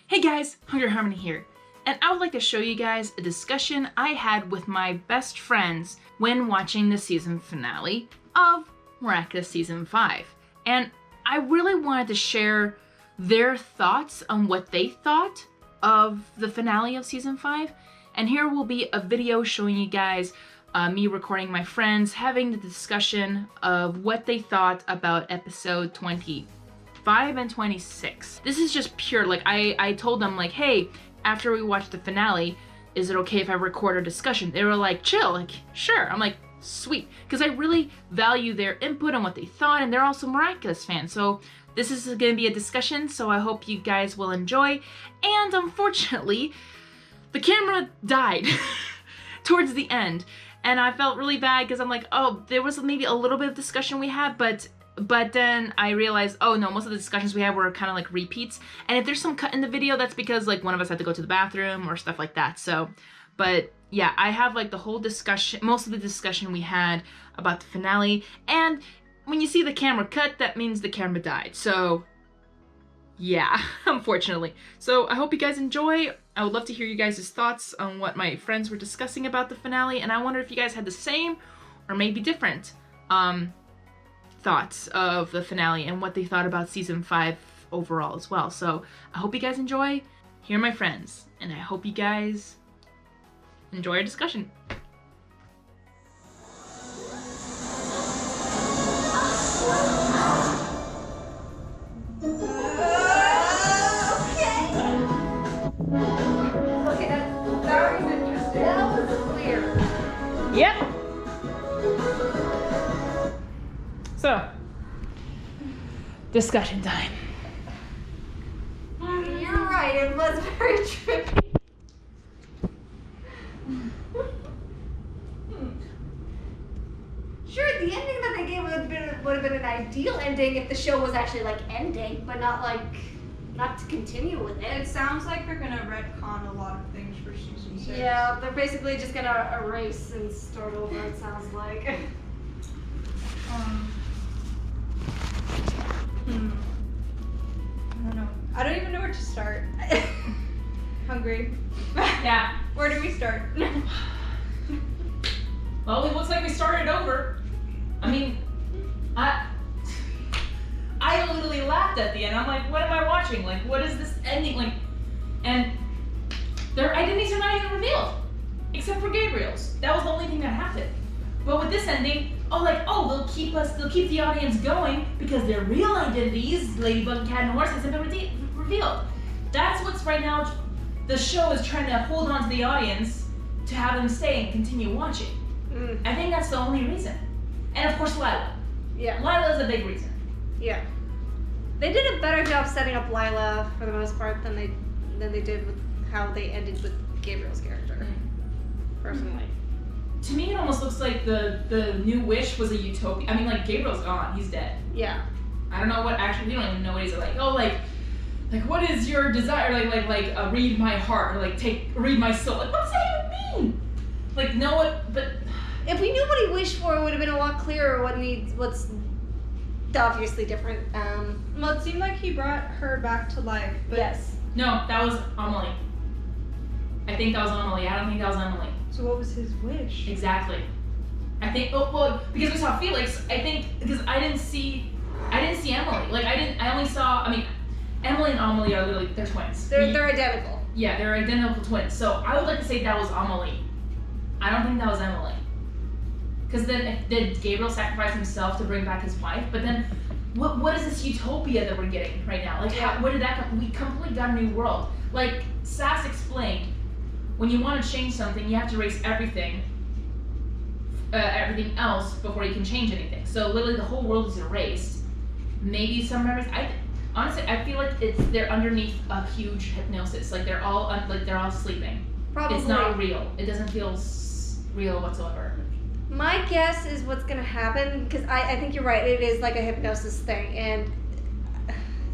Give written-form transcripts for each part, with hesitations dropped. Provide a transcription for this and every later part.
Hey guys, Hungry Harmony here, and I would like to show you guys a discussion I had with my best friends when watching the season finale of Miraculous Season 5. And I really wanted to share their thoughts on what they thought of the finale of Season 5. And here will be a video showing you guys me recording my friends having the discussion of what they thought about episode 25 and 26. This is just pure, like, I told them, like, hey, after we watch the finale, is it okay if I record a discussion? They were like, chill, like, sure. I'm like, sweet. Because I really value their input on what they thought, and they're also Miraculous fans. So this is going to be a discussion, so I hope you guys will enjoy. And unfortunately, the camera died towards the end. And I felt really bad because I'm like, oh, there was maybe a little bit of discussion we had, but then I realized, oh no, most of the discussions we had were kind of like repeats. And if there's some cut in the video, that's because like one of us had to go to the bathroom or stuff like that. So, but yeah, I have like the whole discussion, most of the discussion we had about the finale. And when you see the camera cut, that means the camera died. So yeah, unfortunately. So I hope you guys enjoy. I would love to hear you guys' thoughts on what my friends were discussing about the finale. And I wonder if you guys had the same or maybe different thoughts of the finale and what they thought about season 5 overall as well. So I hope you guys enjoy. Here are my friends, and I hope you guys enjoy our discussion. Okay, that was interesting. That was clear. Yep. So, discussion time. You're right, it was very trippy. Sure, the ending that they gave would have been an ideal ending if the show was actually like ending, but not to continue with it. It sounds like they're gonna retcon a lot of things for season 6. Yeah, they're basically just gonna erase and start over, it sounds like. I don't know. I don't even know where to start. Hungry. Yeah. Where do we start? Well, it looks like we started over. I mean, I literally laughed at the end. I'm like, what am I watching? Like, what is this ending? Like, and their identities are not even revealed, except for Gabriel's. That was the only thing that happened. But with this ending, they'll keep the audience going because their real identities, Ladybug, Cat, and Horse, hasn't been revealed. That's what's right now. The show is trying to hold on to the audience to have them stay and continue watching. I think that's the only reason. And of course, Lila. Yeah. Lila is a big reason. Yeah. They did a better job setting up Lila for the most part than they did with how they ended with Gabriel's character. Personally. To me, it almost looks like the new wish was a utopia. I mean, like, Gabriel's gone. He's dead. Yeah. I don't know what, actually, we don't even know what he's like. Oh, like what is your desire? Like, read my heart, or like, read my soul. Like, what does that even mean? Like, know what, but... If we knew what he wished for, it would have been a lot clearer what's obviously different. Well, it seemed like he brought her back to life, but... Yes. No, that was Amelie. I think that was Amelie. I don't think that was Emily. So what was his wish? Exactly. I think, because we saw Felix, I think, because I didn't see Emily. Like, I only saw, Emily and Amelie are literally, they're twins. They're identical. Yeah, they're identical twins. So I would like to say that was Amelie. I don't think that was Emily. Because then, did Gabriel sacrifice himself to bring back his wife? But then, what is this utopia that we're getting right now? Like, where did that come? We completely got a new world. Like, Sass explained, when you want to change something, you have to erase everything else before you can change anything. So literally, the whole world is erased. Maybe some memories. Honestly, I feel like they're underneath a huge hypnosis. Like they're all sleeping. Probably. It's not real. It doesn't feel real whatsoever. My guess is what's gonna happen, because I think you're right. It is like a hypnosis thing,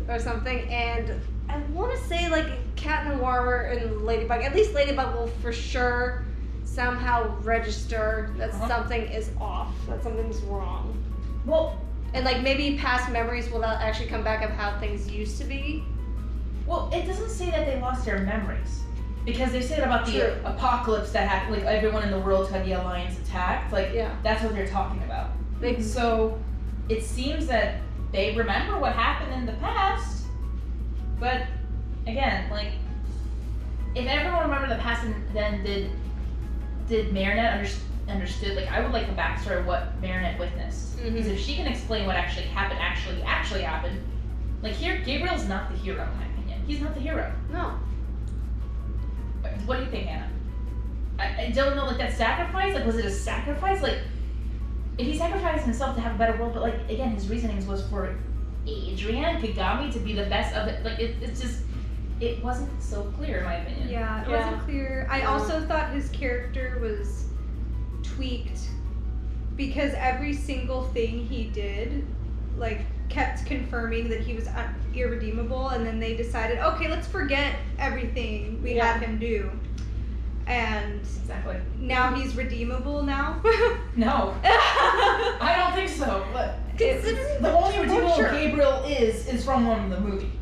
or something. And I want to say like Cat Noir and Ladybug. At least Ladybug will for sure somehow register that something is off, that something's wrong. Well, And like maybe past memories will actually come back of how things used to be. Well, it doesn't say that they lost their memories. Because they said about the apocalypse that happened, like everyone in the world had the Alliance attacked. Like, that's what they're talking about. Like, so it seems that they remember what happened in the past, but again, like, if everyone remembered the past, then did Marinette understood? Like, I would like the backstory of what Marinette witnessed. Because if she can explain what actually happened, actually happened, like here, Gabriel's not the hero in my opinion. He's not the hero. No. What do you think, Hannah? I don't know, like, that sacrifice? Like, was it a sacrifice? Like, if he sacrificed himself to have a better world, but, like, again, his reasonings was for Adrian Kagami to be the best of it. Like, it's just, it wasn't so clear, in my opinion. Yeah, it wasn't clear. I also thought his character was tweaked because every single thing he did, like, kept confirming that he was irredeemable, and then they decided, okay, let's forget everything we had him do. And exactly. Now he's redeemable now? No. I don't think so. But the only redeemable Gabriel is from one of the movie.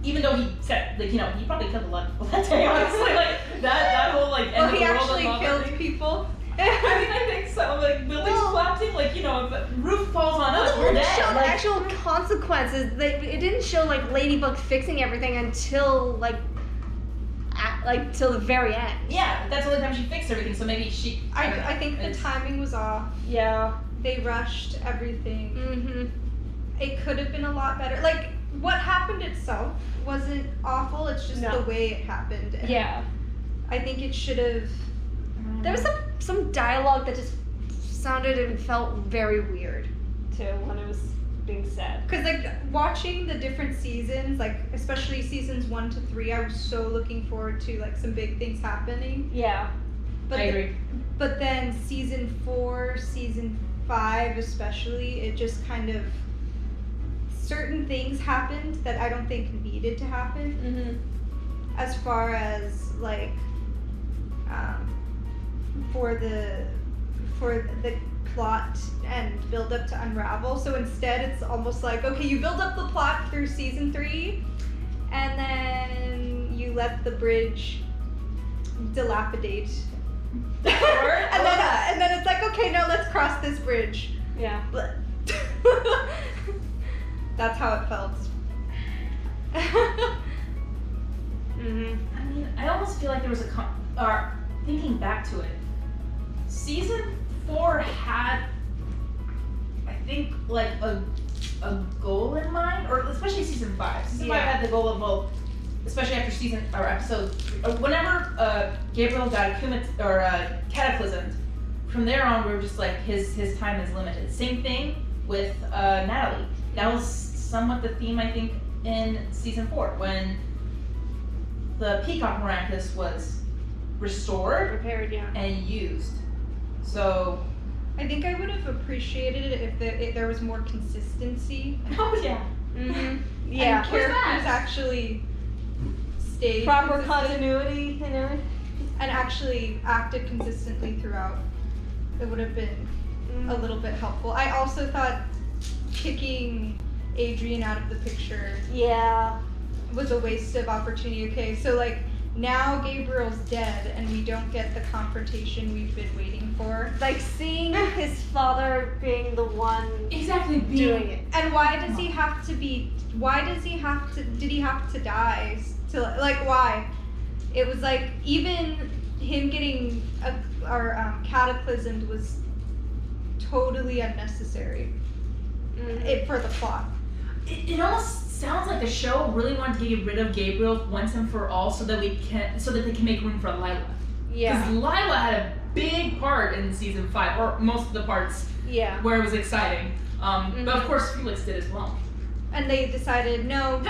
Even though he said, like, you know, he probably killed a lot of people that day, honestly. Like, that whole, like, end of the world. Well, he actually killed people. I mean, I think so. Like, buildings collapsing, like, you know, if the roof falls on us, we're It dead. showed Like, actual consequences. It didn't show, like, Ladybug fixing everything until, like, till the very end. yeah, that's the only time she fixed everything, so maybe she... I think the timing was off. Yeah. They rushed everything. Mm-hmm. It could have been a lot better. Like, what happened itself wasn't awful, it's just the way it happened. And I think it should have... There was some dialogue that just sounded and felt very weird, too, when it was being said. Because, like, watching the different seasons, like, especially seasons 1 to 3, I was so looking forward to, like, some big things happening. Yeah. But I agree. But then season 4, season 5 especially, it just kind of... Certain things happened that I don't think needed to happen. Mm-hmm. As far as, like, for the plot and build up to unravel. So instead it's almost like, okay, you build up the plot through season 3 and then you let the bridge dilapidate. and then it's like, okay, no, let's cross this bridge. Yeah. That's how it felt. Mm-hmm. I mean, I almost feel like there was thinking back to it, season 4 had, I think, like a goal in mind, or especially season 5. Season 5 had the goal of, well, especially after episode 3, whenever Gabriel got cataclysmed, from there on we were just like, his time is limited. Same thing with Natalie. That was somewhat the theme, I think, in season 4, when the Peacock Miraculous was repaired, and used. So I think I would have appreciated it if there was more consistency. oh yeah. Mm-hmm. Yeah, and characters actually stayed proper continuity, you know, and actually acted consistently throughout. It would have been a little bit helpful. I also thought kicking Adrian out of the picture was a waste of opportunity. Okay, so like now Gabriel's dead and we don't get the confrontation we've been waiting for. like seeing his father being the one doing it. And why does he have to be? Did he have to die? Why? It was like even him getting cataclysmed was totally unnecessary. For the plot. It almost sounds like the show really wanted to get rid of Gabriel once and for all, so that they can make room for Lila. Yeah. Because Lila had a big part in season 5, or most of the parts. Yeah. Where it was exciting. But of course Felix did as well. And they decided, no.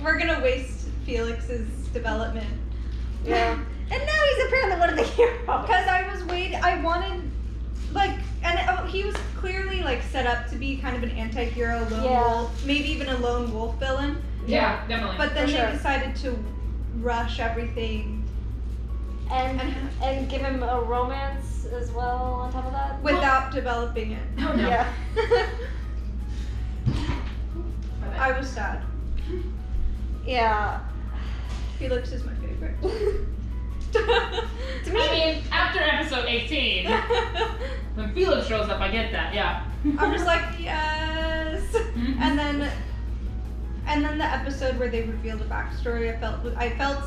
We're gonna waste Felix's development. Yeah. And now he's apparently one of the heroes. Because I wanted, like, and he was clearly, like, set up to be kind of an anti-hero, lone wolf, maybe even a lone wolf villain. Yeah, definitely. But then they decided to rush everything. And give him a romance as well on top of that? Without developing it. Oh, no. Yeah. I was sad. Yeah. Felix is my favorite. To me, I mean, after episode 18, when Felix shows up, I get that, yeah. I'm just like, yes. Mhm. And then the episode where they revealed the backstory, I felt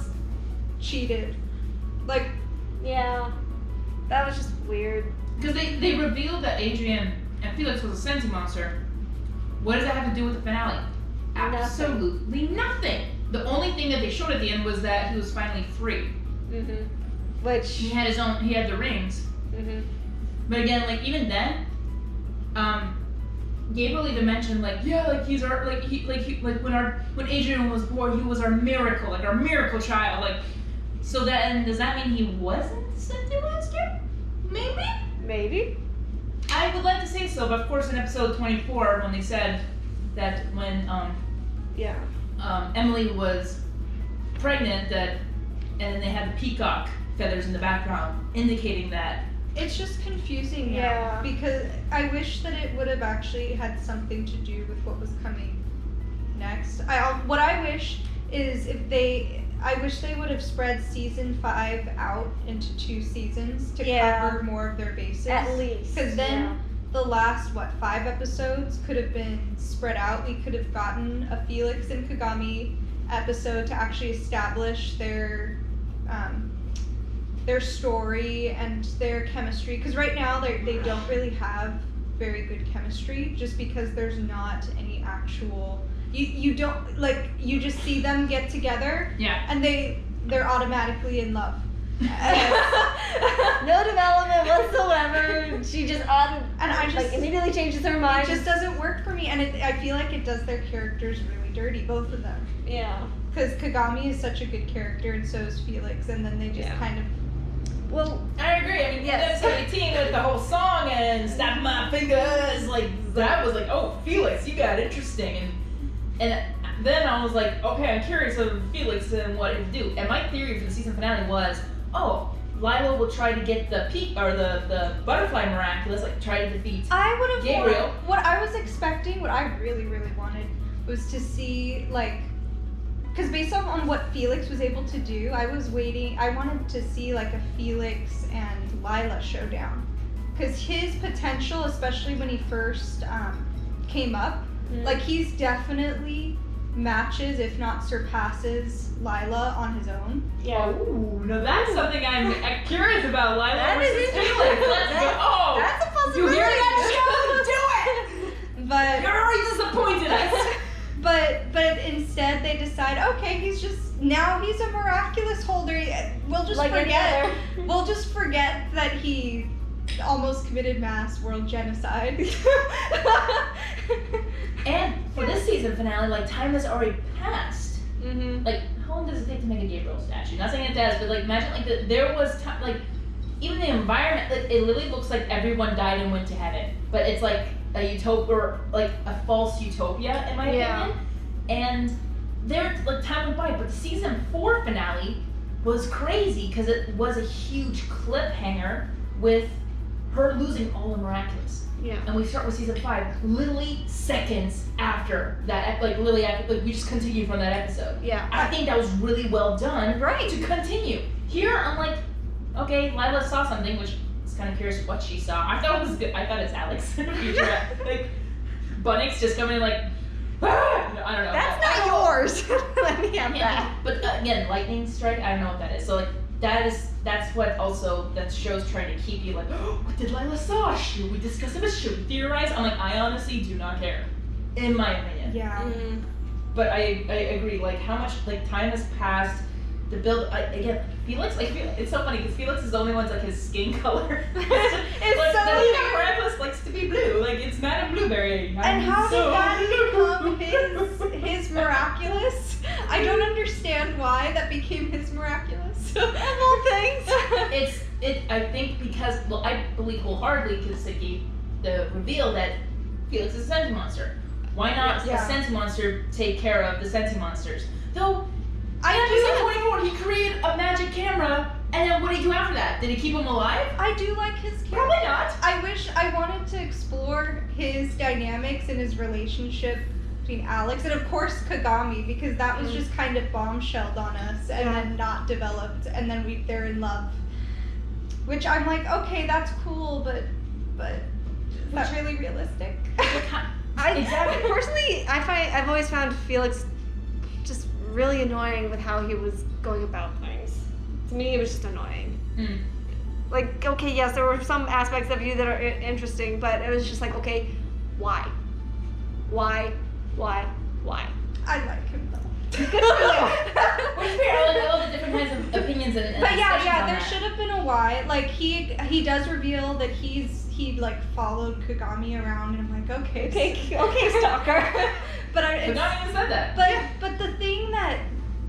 cheated. Like, yeah. That was just weird. Because they revealed that Adrian and Felix was a Sensi monster. What does that have to do with the finale? Nothing. Absolutely nothing. The only thing that they showed at the end was that he was finally free. Which. He had the rings. But again, like even then, Gabriel even mentioned like, yeah, like he's our when Adrian was born, he was our miracle, like our miracle child, like. So then does that mean he wasn't the Sensi monster? Maybe. I would like to say so, but of course in episode 24 when they said that when Emily was pregnant, and then they had the peacock feathers in the background indicating that. it's just confusing now. Yeah. Because I wish that it would have actually had something to do with what was coming next. What I wish is I wish they would have spread season 5 out into 2 seasons to cover more of their bases. At least. Because then the last, 5 episodes could have been spread out. We could have gotten a Felix and Kagami episode to actually establish their story and their chemistry. Because right now they don't really have very good chemistry just because there's not any actual... You don't, like, you just see them get together and they're automatically in love. No development whatsoever. She just immediately changes her mind. It just doesn't work for me, and I feel like it does their characters really dirty, both of them. Yeah. Because Kagami is such a good character, and so is Felix, and then they just kind of... Well, I agree. I mean, episode 18 with the whole song and snap my fingers, like that was like, oh, Felix, you got interesting, and then I was like, okay, I'm curious of Felix and what he'd do. And my theory for the season finale was, oh, Lila will try to get the the butterfly miraculous, like try to defeat I would have Gabriel. What I was expecting, what I really, really wanted, was to see, like, because based on what Felix was able to do, I wanted to see, like, a Felix and Lila showdown. Because his potential, especially when he first came up, like, he's definitely matches, if not surpasses, Lila on his own. yeah. Oh, no, that's something I'm curious about. Lila That versus is Felix. interesting. Let's go. Oh, That's a you possibility. hear that, show? Do it. But You're already disappointed us. but instead they decide, okay, he's a miraculous holder. We'll just forget. We'll just forget that he almost committed mass world genocide. And for this season finale, like, time has already passed. Like, how long does it take to make a Gabriel statue? Not saying it does, but like, imagine like there was time, like, even the environment, like, it literally looks like everyone died and went to heaven, but it's like a utopia, or like a false utopia, in my opinion. And there, like, time went by, but the season 4 finale was crazy because it was a huge cliffhanger with her losing all the miraculous. Yeah. And we start with season 5, literally seconds after that, like literally after, like we just continue from that episode. Yeah. I think that was really well done. Right. To continue. Here, I'm like, okay, Lila saw something, which is kind of curious what she saw. I thought it was good. I thought it's Alex in the future. Like, Bunnix just coming in like, ah! I don't know. That's not yours. Let me have that. But again, lightning strike, I don't know what that is. So like, that's what also that show's trying to keep you like, oh, what did Lila saw? Should we discuss it? Should we theorize? I'm like, I honestly do not care, in my opinion. Yeah. But I agree. Like, how much like time has passed. The build again, Felix. Like, it's so funny because Felix is the only one's like his skin color. It's like, so the weird. Miraculous likes to be blue. Like, it's Madame Blueberry. And how so did that become his miraculous? I don't understand why that became his miraculous. Of all things. I think because, well, I believe wholeheartedly because they gave the reveal that Felix is a Sensi monster. Why not a Sensi monster take care of the Sensi monsters? Though, in episode 24, he created a magic camera, and then what did he do after that? Did he keep him alive? I do like his character. Probably not. I wanted to explore his dynamics and his relationship between Alex and of course Kagami, because that was just kind of bombshelled on us and then not developed, and then they're in love. Which I'm like, okay, that's cool, but is that really realistic? Exactly. Personally, I've always found Felix just really annoying with how he was going about things. To me, it was just annoying. Like, okay, yes, there were some aspects of you that are interesting, but it was just like, okay, why? Why? I like him though. Which fair, I love the different kinds of opinions and But yeah, there there should have been a why. Like he does reveal that he like followed Kagami around, and I'm like, okay, stalker. But Kagami even said that. But the thing that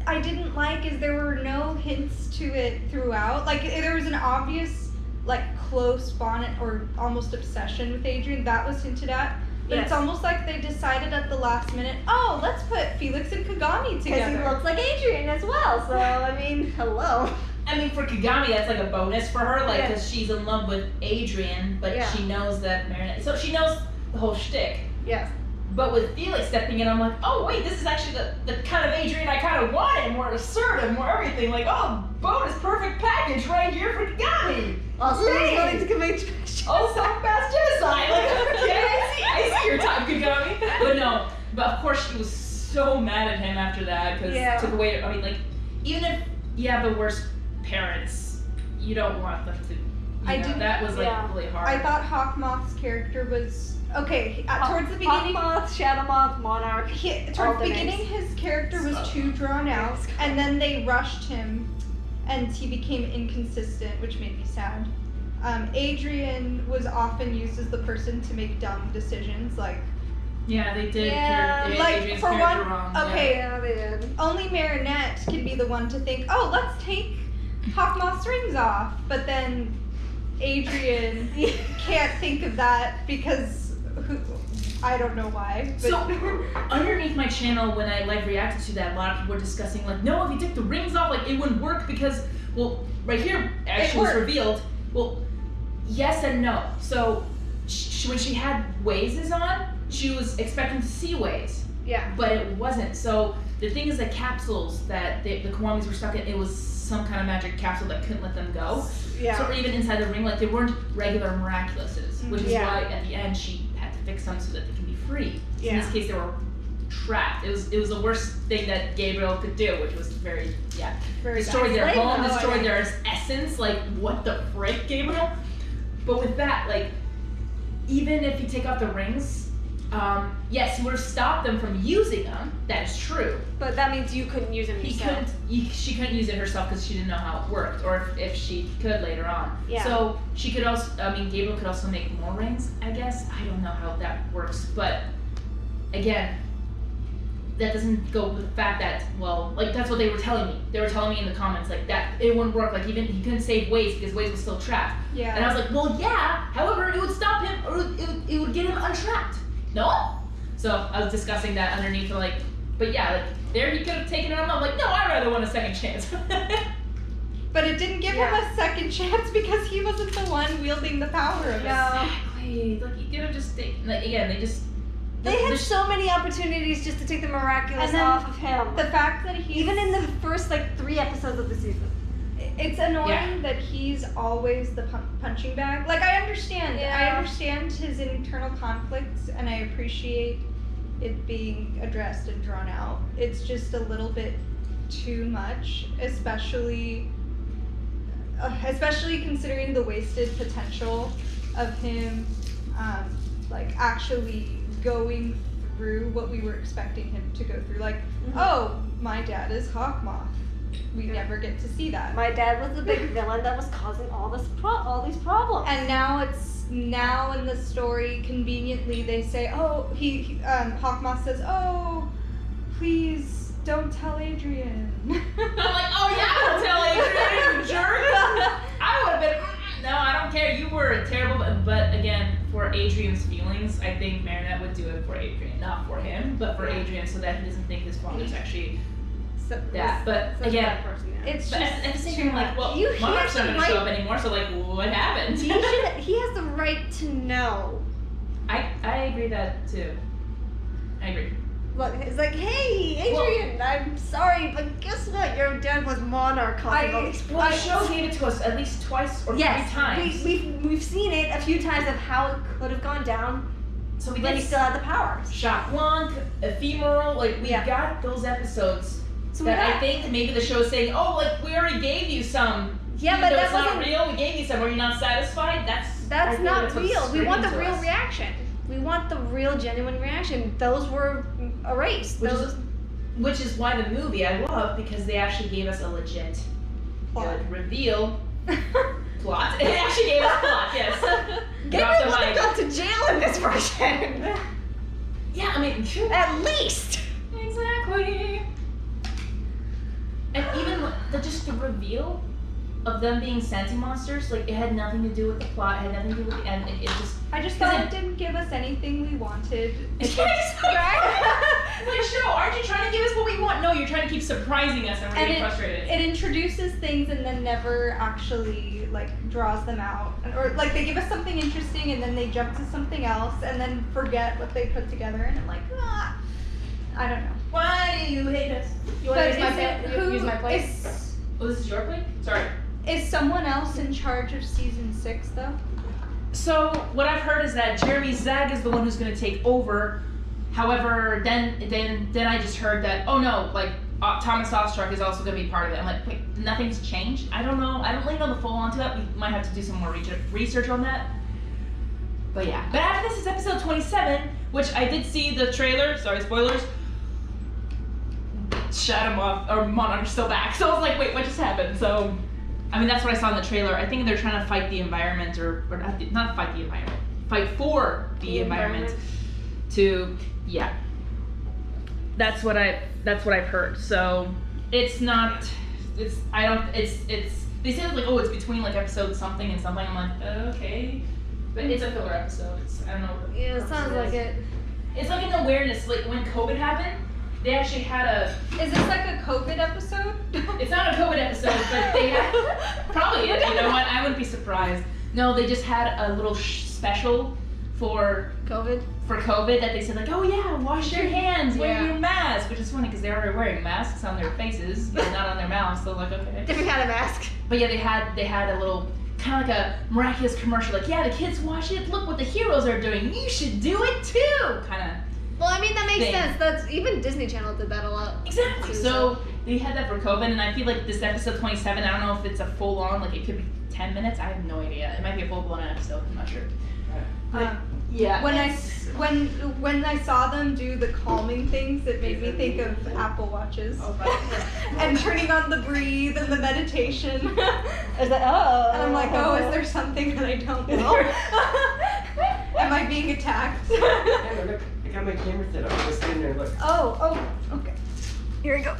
I didn't like is there were no hints to it throughout. Like there was an obvious like close bond or almost obsession with Adrian that was hinted at. But it's almost like they decided at the last minute, oh, let's put Felix and Kagami together. Because he looks like Adrian as well, so, I mean, hello. I mean, for Kagami, that's like a bonus for her, like, because she's in love with Adrian, but she knows that Marinette, so she knows the whole shtick. Yes. But with Felix stepping in, I'm like, oh, wait, this is actually the kind of Adrian I kind of wanted, more assertive, more everything, like, oh, bonus perfect package right here for Kagami. Also, he's willing to commit also, fast genocide. Like, okay, I see your type, Kagami. But of course she was so mad at him after that because it took away. I mean, like, even if you have the worst parents, you don't want them to. That was like really hard. I thought Hawkmoth's character was okay. Towards the beginning, Hawkmoth, Shadowmoth, Monarch. Towards the beginning, his character was too drawn out, and then they rushed him, and he became inconsistent, which made me sad. Adrian was often used as the person to make dumb decisions, like. Yeah, they did. Like Adrian's for one, wrong. okay, they did. Only Marinette can be the one to think, oh, let's take Hawkmoth's rings off, but then Adrian can't think of that because I don't know why. But. So underneath my channel, when I live reacted to that, a lot of people were discussing like, no, if you took the rings off, like it wouldn't work because, well, right here, as she was revealed, well, yes and no. So when she had Wazes on, she was expecting to see Waze. Yeah. But it wasn't. So the thing is, the capsules that the Kwamis were stuck in, it was some kind of magic capsule that couldn't let them go. Yeah. So even inside the ring, like they weren't regular Miraculouses, which is why at the end she had to fix them so that they can be free. So in this case, they were trapped. It was the worst thing that Gabriel could do, which was very destroyed their home, destroyed their essence. Like what the frick, Gabriel? But with that, like even if you take off the rings. Yes, he would have stopped them from using them. That is true. But that means you couldn't use them yourself. She couldn't use it herself because she didn't know how it worked, or if she could later on. Yeah. So she could also. I mean, Gabriel could also make more rings. I guess I don't know how that works, but again, that doesn't go with the fact that like that's what they were telling me. They were telling me in the comments like that it wouldn't work. Like even he couldn't save Waze because Waze was still trapped. Yeah. And I was like, well, yeah. However, it would stop him, or it would get him untrapped. No? So I was discussing that underneath, like, but yeah, like, there he could have taken it on. I'm like, no, I'd rather want a second chance. But it didn't give him a second chance because he wasn't the one wielding the power of it. Exactly. Like, you could have just taken, like, again, they had so many opportunities just to take the Miraculous off of him. The fact that he even in the first, 3 episodes of the season. It's annoying that he's always the punching bag. Like, I understand. Yeah. I understand his internal conflicts, and I appreciate it being addressed and drawn out. It's just a little bit too much, especially considering the wasted potential of him, actually going through what we were expecting him to go through. Like, oh, my dad is Hawkmoth. We never get to see that. My dad was the big villain that was causing all these problems. And now in the story, conveniently they say, oh, Hawkmoth says, oh, please don't tell Adrian. I'm like, oh yeah, I'll tell Adrian, you jerk. I would have been, no, I don't care. You were terrible, but again, for Adrian's feelings, I think Marinette would do it for Adrian, not for him, but for Adrian, so that he doesn't think his father's actually. But again, it's but just at the same time, like, well, he Monarch's has not the going to show up anymore, so like, what happened? He has the right to know. I agree that too. I agree. Look, it's like, hey, Adrian, I'm sorry, but guess what? Your dad was monarch causing all these Well, the show gave it to us at least twice or 3 times. We've seen it a few times of how it could have gone down. So we but he still had the powers. Shock One, Ephemeral, like we got those episodes. So that I think maybe the show's saying, oh, like we already gave you some. Yeah, even but though that it's wasn't not real. We gave you some. Are you not satisfied? That's not real. We want the real reaction. We want the real, genuine reaction. Those were erased. Which is why the movie I love, because they actually gave us a legit good reveal. Plot. It actually gave us plot, yes. Gabriel would have gone to jail in this version. Yeah, I mean, at least. Exactly. And even just the reveal of them being Senti monsters, like it had nothing to do with the plot, it had nothing to do with the end. It just. I just thought it didn't give us anything we wanted. Like, show, aren't you trying to give us what we want? No, you're trying to keep surprising us, and we're getting frustrated. It introduces things and then never actually like draws them out, or like they give us something interesting and then they jump to something else and then forget what they put together, and I'm like, I don't know. Why do you hate us? You want to use my plate? Oh, this is your plate? Sorry. Is someone else in charge of season 6 though? So what I've heard is that Jeremy Zag is the one who's going to take over. However, then I just heard that, oh no, like Thomas Ostruck is also going to be part of it. I'm like, wait, nothing's changed? I don't know. I don't really know the full on to that. We might have to do some more research on that. But yeah. But after this is episode 27, which I did see the trailer. Sorry, spoilers. Shut him off, or Monarch's still back. So I was like, wait, what just happened? So, I mean, that's what I saw in the trailer. I think they're trying to fight the environment, or not fight the environment, fight for the environment. Yeah. That's what I've heard. So it's not. They say like, oh, it's between like episode something and something. I'm like, okay, but it's a filler episode. I don't know. Yeah, it sounds like it. It's like an awareness. Like when COVID happened, they actually had a. Is this like a COVID episode? It's not a COVID episode, but they had probably. You know what? I wouldn't be surprised. No, they just had a little special for COVID. For COVID, that they said like, oh yeah, wash your hands, wear your mask, which is funny because they're already wearing masks on their faces, but not on their mouths. So like, okay. Different kind of mask. But yeah, they had a little kind of like a Miraculous commercial, like, yeah, the kids wash it. Look what the heroes are doing. You should do it too, kind of. Well, I mean that makes sense. That's even Disney Channel did that a lot. Exactly. So they had that for COVID, and I feel like this episode 27. I don't know if it's a full on, like it could be 10 minutes. I have no idea. It might be a full blown episode. I'm not sure. Yeah. When I saw them do the calming things, it made me think of Apple Watches. Oh, right. And turning on the breathe and the meditation. Is that And I'm like, oh, is there something that I don't know? Am I being attacked? Yeah, look, I got my camera set up. Just stand there, look. Oh, okay. Here we go.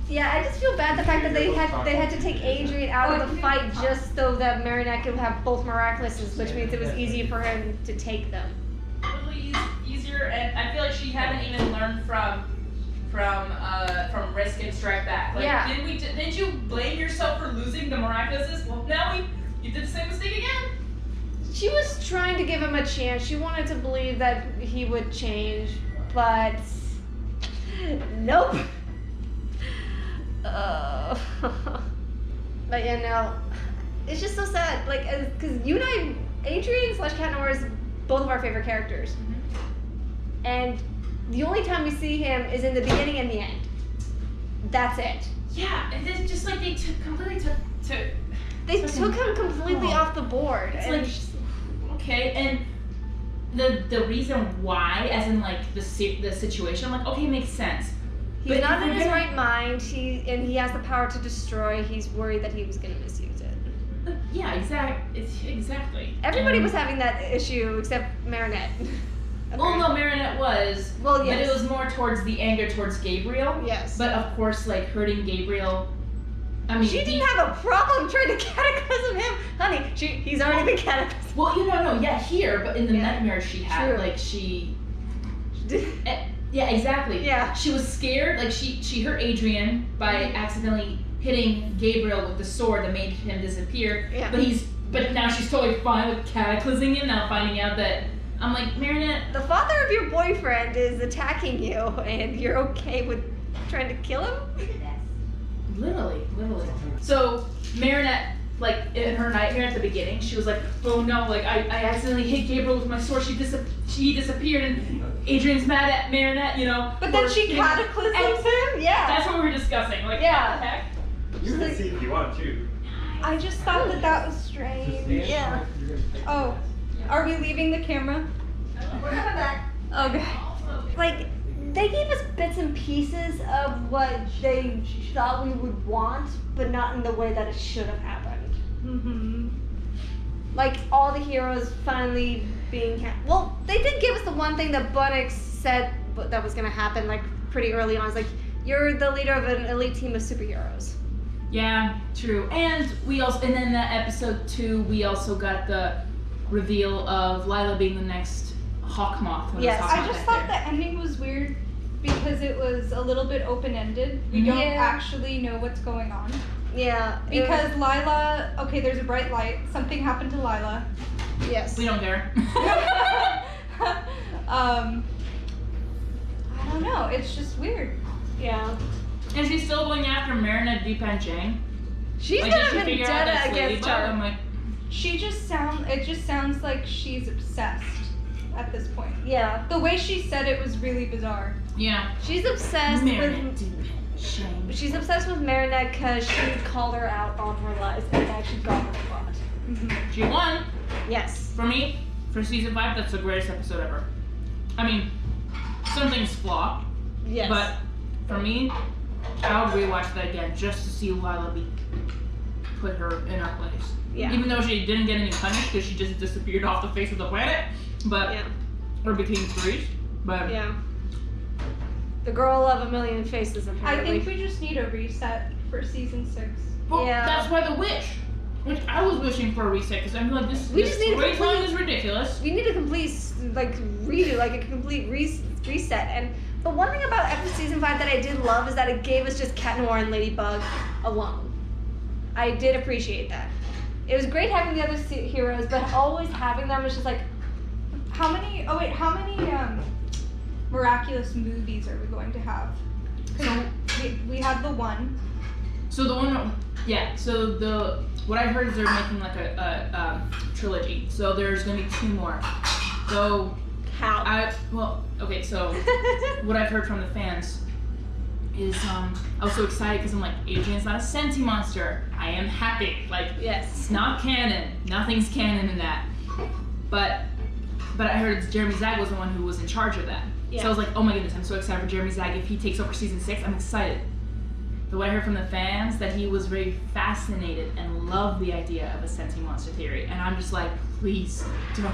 Yeah, I just feel bad the fact that they had to take Adrian out of the fight just so that Marinette could have both Miraculouses, which means it was easy for him to take them. Probably easier, and I feel like she hadn't even learned from Risk and Strike Back. Like, yeah. Didn't you blame yourself for losing the Miraculouses? Well, now you did the same mistake again. She was trying to give him a chance. She wanted to believe that he would change, but nope. But yeah, no, it's just so sad. Like, because you and I, Adrian / Cat Noir is both of our favorite characters, and the only time we see him is in the beginning and the end. That's it. Yeah, and it's just like they took him completely off the board. It's like, okay, and the reason why, as in like the situation, I'm like, okay, makes sense. He's not in his right mind. He has the power to destroy. He's worried that he was going to misuse it. Yeah, exactly. Everybody was having that issue except Marinette. Well, no, Marinette was. Well, yes. But it was more towards the anger towards Gabriel. Yes. But of course, like hurting Gabriel. I mean, she didn't have a problem trying to cataclysm him, honey. He's already been cataclysmed. Well, yeah, here, but in the nightmare she had, True. like she. Yeah, exactly. Yeah. She was scared. Like she hurt Adrian by accidentally hitting Gabriel with the sword that made him disappear. Yeah. But now she's totally fine with cataclysming him. Now finding out that I'm like, Marinette. The father of your boyfriend is attacking you, and you're okay with trying to kill him? Literally. So Marinette, like in her nightmare at the beginning, she was like, oh no, like I accidentally hit Gabriel with my sword. She disappeared, and Adrian's mad at Marinette, you know. But then she cataclysms him? Yeah. That's what we were discussing. Like, Yeah. what the heck? You can see if you want to. I just thought that was strange. Yeah. Oh, are we leaving the camera? We're coming back. Okay. Like, they gave us bits and pieces of what they thought we would want, but not in the way that it should have happened. Mm-hmm. Like, all the heroes finally being... Well, they did give us the one thing that Bunnix said that was going to happen, like, pretty early on. It's like, you're the leader of an elite team of superheroes. Yeah, true. And then that episode 2, we also got the reveal of Lila being the next Hawkmoth. when Yes. the I Hawkmoth just got thought there. the ending was weird because it was a little bit open-ended. We don't Yeah. actually know what's going on. Yeah. Because Lila, okay, there's a bright light. Something happened to Lila. Yes. We don't care. I don't know. It's just weird. Yeah. And she's still going after Marinette Dupain-Cheng. She's Like, got did she a figure out that's vendetta against Ladybug? her. I'm like, It just sounds like she's obsessed at this point. Yeah. The way she said it was really bizarre. yeah. She's obsessed Marinette with... Dupain-Cheng. She's obsessed with Marinette because she called her out on her lies and actually got what they want. Mm-hmm. She won. Yes. For me, for season 5, that's the greatest episode ever. I mean, some things flaw, Yes. but for me, I would rewatch that again just to see Lila put her in her place. Yeah. Even though she didn't get any punished because she just disappeared off the face of the planet, but Yeah. or became trees. But Yeah. The girl of a million faces, I apparently. think we just need a reset for season 6. well, Yeah. that's why the wish. Which I was wishing for a reset because I'm like We this just need a storytelling complete- is ridiculous. We need a complete, like, redo, like a complete reset. And the one thing about season 5 that I did love is that it gave us just Cat Noir and Ladybug alone. I did appreciate that. It was great having the other heroes, but always having them was just like, How many Miraculous movies are we going to have? 'Cause we had the one. So the one, yeah. So what I heard is they're making like a trilogy. So there's gonna be 2 more. So how? okay. So what I've heard from the fans is I was so excited because I'm like, Adrian's not a Senti monster. I am happy. Like Yes. it's not canon. Nothing's canon in that. But I heard Jeremy Zag was the one who was in charge of that. Yeah. So I was like, oh my goodness, I'm so excited for Jeremy Zag. If he takes over season 6, I'm excited. But what I heard from the fans, that he was very fascinated and loved the idea of a Senti monster theory. And I'm just like, please don't.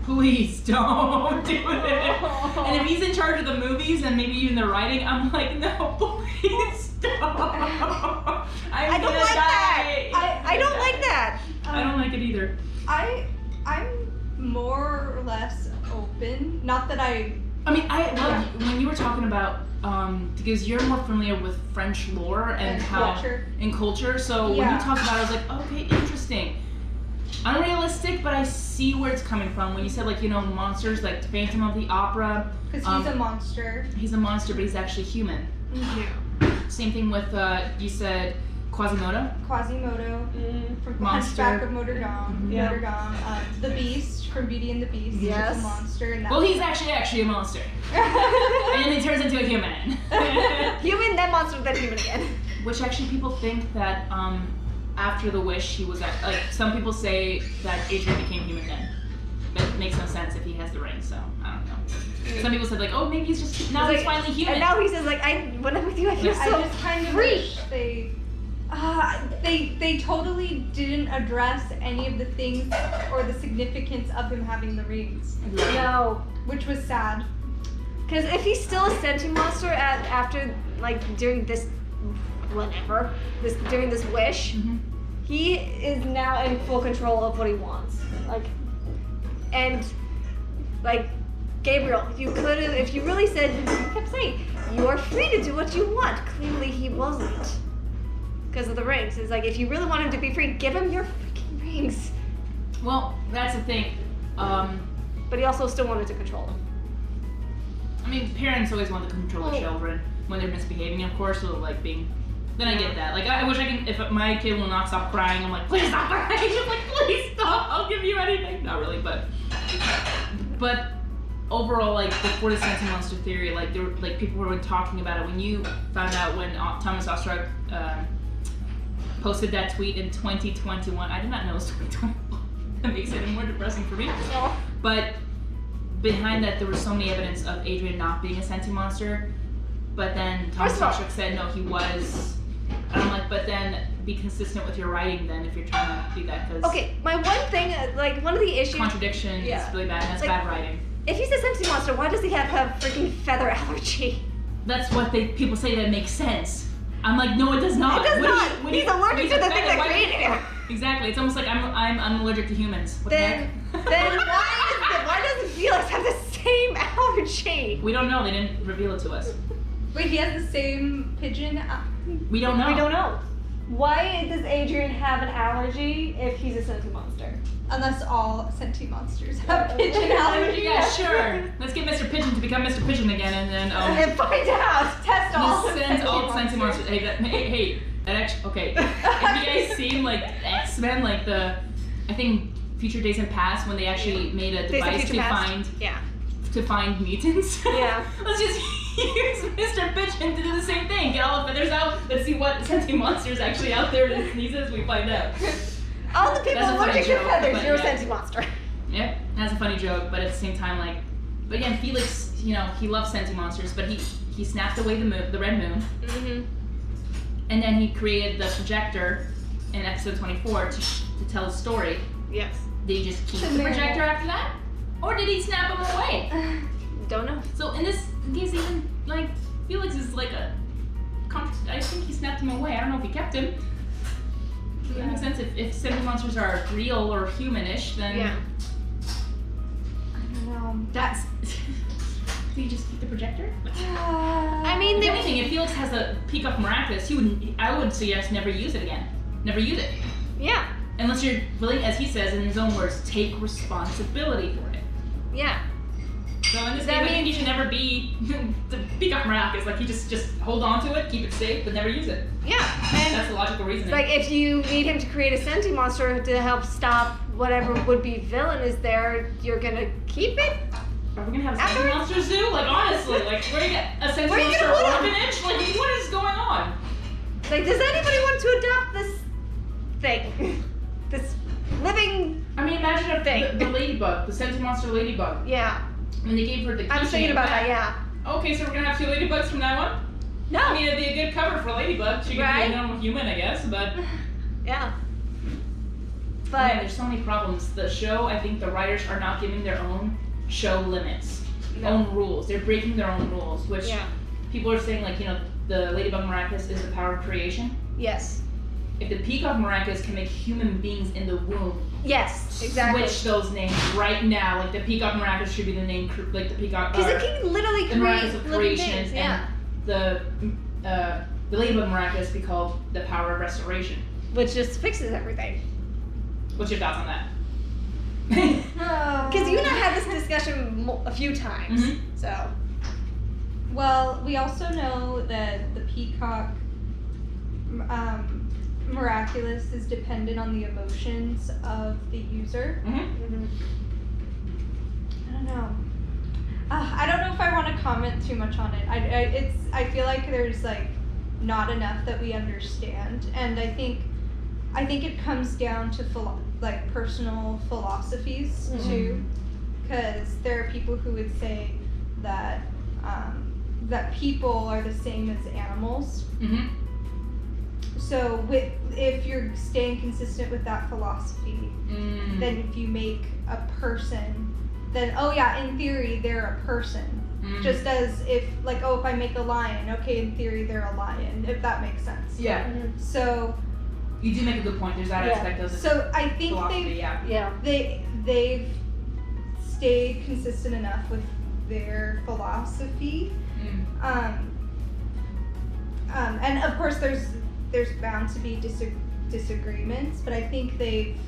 Please don't do it. And if he's in charge of the movies and maybe even the writing, I'm like, no, please stop. I don't like that. I don't like that. I don't like it either. I'm more or less open. Not that I mean, I love when you were talking about because you're more familiar with French lore and how culture. and culture. So when Yeah. you talk about it, I was like, okay, interesting. Unrealistic, but I see where it's coming from. When you said, like, you know, monsters like Phantom of the Opera. because he's a monster. He's a monster, but he's actually human. Same thing with you said Quasimodo. Quasimodo from Monster. Hunchback of Notre Dame. Yeah. Notre Dame. The Beast from Beauty and the Beast. Yes. He's a monster. And Well, he's actually a monster, and then he turns into a human. Human, then monster, then human again. Which actually people think that after the wish he was like some people say that Adrian became human then. But it makes no sense if he has the ring, so I don't know. Some people said like, oh, maybe he's just now he's finally human. And now he says like, when I'm with you, I feel I so just kind of free. wish they totally didn't address any of the things or the significance of him having the rings, No. which was sad. Because if he's still a sentient monster after, like, during this, during this wish, Mhm. he is now in full control of what he wants. Like, and, like, Gabriel, if you really said, you kept saying, you are free to do what you want. Clearly he wasn't. Because of the rings. It's like, if you really want him to be free, give him your freaking rings. Well, that's the thing. But but he also still wanted to control them. I mean, parents always want to control their children when they're misbehaving, of course, so like being. Then I get that. Like, I wish I can. If my kid will not stop crying, I'm like, please stop crying. I'm like, please stop. I'll give you anything. Not really, but overall, like before the Senti Monster theory, like there were like people were talking about it when you found out when Thomas Ostrog posted that tweet in 2021. I did not know it was 2021. That makes it even more depressing for me. But behind that, there was so many evidence of Adrian not being a Senti Monster. But then Thomas Ostrog said no, he was. And I'm like, but then be consistent with your writing then if you're trying to do that. Cause okay, my one thing, like one of the issues. Contradiction is really bad. That's like, bad writing. If he's a Senti Monster, why does he have a freaking feather allergy? That's what people say that makes sense. I'm like, no, it does not. It does not. He's allergic to the thing that created him. Exactly. It's almost like I'm allergic to humans. What then why doesn't Felix have the same allergy? We don't know. They didn't reveal it to us. Wait, he has the same pigeon? We don't know. We don't know. Why does Adrian have an allergy if he's a Senti Monster? Unless all Senti Monsters have pigeon allergy. Yeah, sure. Let's get Mr. Pigeon to become Mr. Pigeon again, and then and find out. Test all. Send all Senti Monsters. Hey, that actually okay. Have you guys seen like X-Men, like I think Future Days and Past when they actually made a device to find mutants? Yeah. Let's just use Mr. Pigeon to do the same thing. Get all the feathers out. Let's see what Senti Monsters actually out there that sneezes. We find out. All the people allergic to feathers, you're a Senti Monster. Yep, that's a funny joke, but at the same time, like, but again, Felix, he loves Senti Monsters, but he snapped away the red moon, and then he created the projector in episode 24 to tell the story. Yes. Did he just keep the projector after that, or did he snap him away? Don't know. So in this case, even like Felix is like I think he snapped him away. I don't know if he kept him. That makes sense. If Senti Monsters are real or humanish, then I don't know. That's. Do you just keep the projector? I mean, if anything, if Felix has a Peacock Miraculous, I would suggest never use it again. Never use it. Yeah. Unless you're willing, as he says in his own words, take responsibility for it. Yeah. So in this case, I think you should never be the Peacock Miraculous. Like you just hold on to it, keep it safe, but never use it. Yeah. And that's the logical reasoning. Like if you need him to create a Senti Monster to help stop whatever would-be villain is there, you're gonna keep it? Are we gonna have a Senti Monster zoo? Like honestly, like where you get a Senti Monster orphanage? Like what is going on? Like does anybody want to adopt this thing? This living I mean imagine if the ladybug, the Senti Monster ladybug. Yeah. When they gave her the keychain. I'm thinking about that, yeah. Okay, so we're gonna have 2 ladybugs from now on? No. I mean it'd be a good cover for a ladybug. She could be a normal human, I guess, but yeah. But man, there's so many problems. The show, I think the writers are not giving their own show limits, own rules. They're breaking their own rules, which people are saying like, the Ladybug Miraculous is the power of creation. Yes. If the Peacock Miraculous can make human beings in the womb, yes, exactly. Switch those names right now. Like the Peacock Miraculous should be the name, like the Peacock. Because it can literally create living things. Yeah. And the Ladybug Miraculous be called the power of restoration, which just fixes everything. What's your thoughts on that? Because you and I had this discussion a few times. So. Well, we also know that the Peacock Miraculous is dependent on the emotions of the user. I don't know. I don't know if I want to comment too much on it. I feel like there's like not enough that we understand, and I think it comes down to personal philosophies too, because there are people who would say that that people are the same as animals. So if you're staying consistent with that philosophy, then if you make a person, then in theory they're a person. Just as if if I make a lion, okay, in theory they're a lion, if that makes sense. Yeah. So you do make a good point. There's that aspect of the So I think philosophy, they've stayed consistent enough with their philosophy. And of course there's bound to be disagreements, but I think they've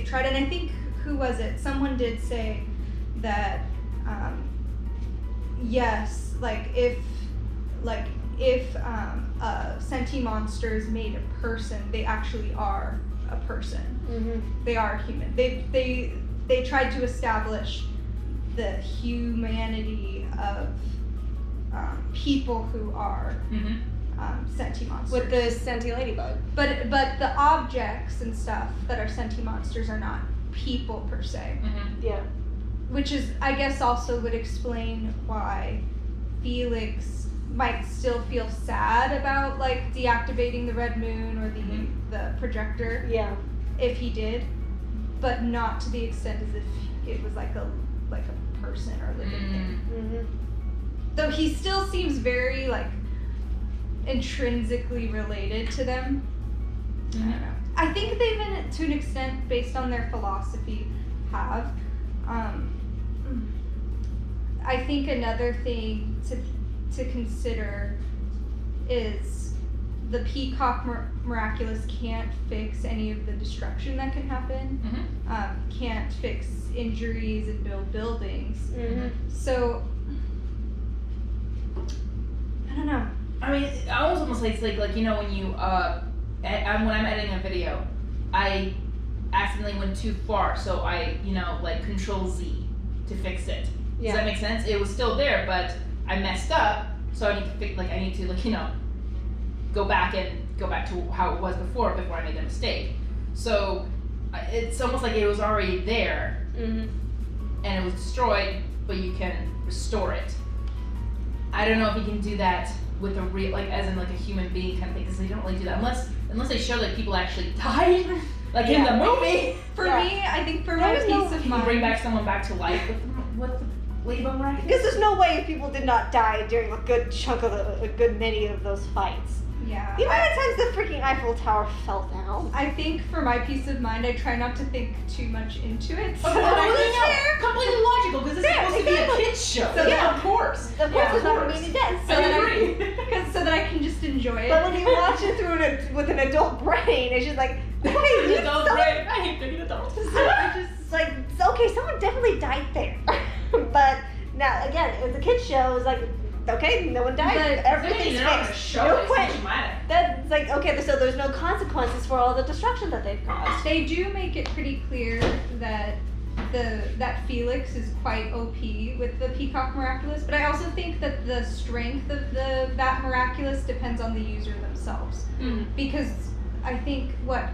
tried, and I think, who was it? Someone did say that yes, if a sentient monster is made a person, they actually are a person. Mm-hmm. They are human. They tried to establish the humanity of people who are sentient monsters. With the sentient ladybug. But the objects and stuff that are sentient monsters are not people per se. Mm-hmm. Yeah. Which is, I guess, also would explain why Felix might still feel sad about deactivating the red moon or the projector. Yeah. If he did, but not to the extent as if it was like a person or living thing. Mm-hmm. Though he still seems very intrinsically related to them. Mm-hmm. I don't know. I think they've been, to an extent, based on their philosophy, have. I think another thing to consider is the Peacock Miraculous can't fix any of the destruction that can happen. Mm-hmm. Can't fix injuries and build buildings. Mm-hmm. So I don't know. I mean, I was almost like when you when I'm editing a video, I accidentally went too far, so I Control Z to fix it. Yeah. Does that make sense? It was still there, but I messed up, so I need to fix go back to how it was before I made the mistake. So it's almost like it was already there, Mm-hmm. and it was destroyed, but you can restore it. I don't know if you can do that with a real, as in a human being kind of thing, because they don't really do that unless they show that people actually died, in the movie. For me, I think for my There's peace no- of Can you mind, bring back someone back to life with the Ladybug Miraculous? Because there's no way people did not die during a good chunk of a good many of those fights. yeah. You know how many times the freaking Eiffel Tower fell down? I think for my peace of mind, I try not to think too much into it. So Oh, that I that's can- fair. Completely logical, because this is Yeah, supposed to exactly. be a kids show. So yeah. Of course. Of course, Yeah, there's not course. going to be death. so that agree. so that I can just enjoy it. But when you watch it through with an adult brain, it's just like, wait, You you don't someone- break. I hate thinking adults. I just like, okay, someone definitely died there. But now again, it was a kids show. It was like, okay, no one died. But Everything's They're not gonna fixed. show No it. It's question. dramatic. That's like, okay, so there's no consequences for all the destruction that they've caused. They do make it pretty clear that that Felix is quite OP with the Peacock Miraculous, but I also think that the strength of that Miraculous depends on the user themselves. Mm. Because I think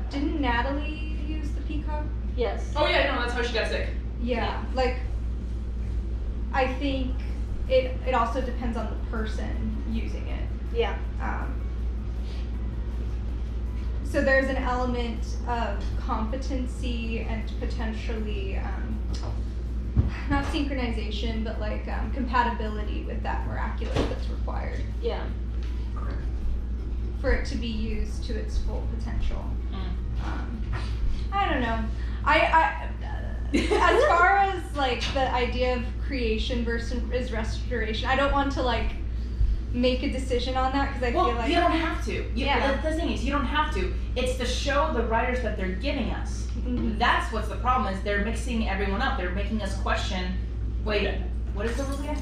didn't Natalie use the Peacock? Yes. Oh yeah, no, that's how she got sick. Yeah. I think it also depends on the person using it. Yeah. So there's an element of competency and potentially not synchronization, but compatibility with that Miraculous that's required Yeah. for it to be used to its full potential. Mm. I don't know. I as far as the idea of creation versus restoration, I don't want to make a decision on that because I Well, feel like you don't have to. Yeah. The thing is, you don't have to. It's the show, the writers that they're giving us. Mhm. That's what's the problem, is they're mixing everyone up. They're making us question, wait, what is the rule again?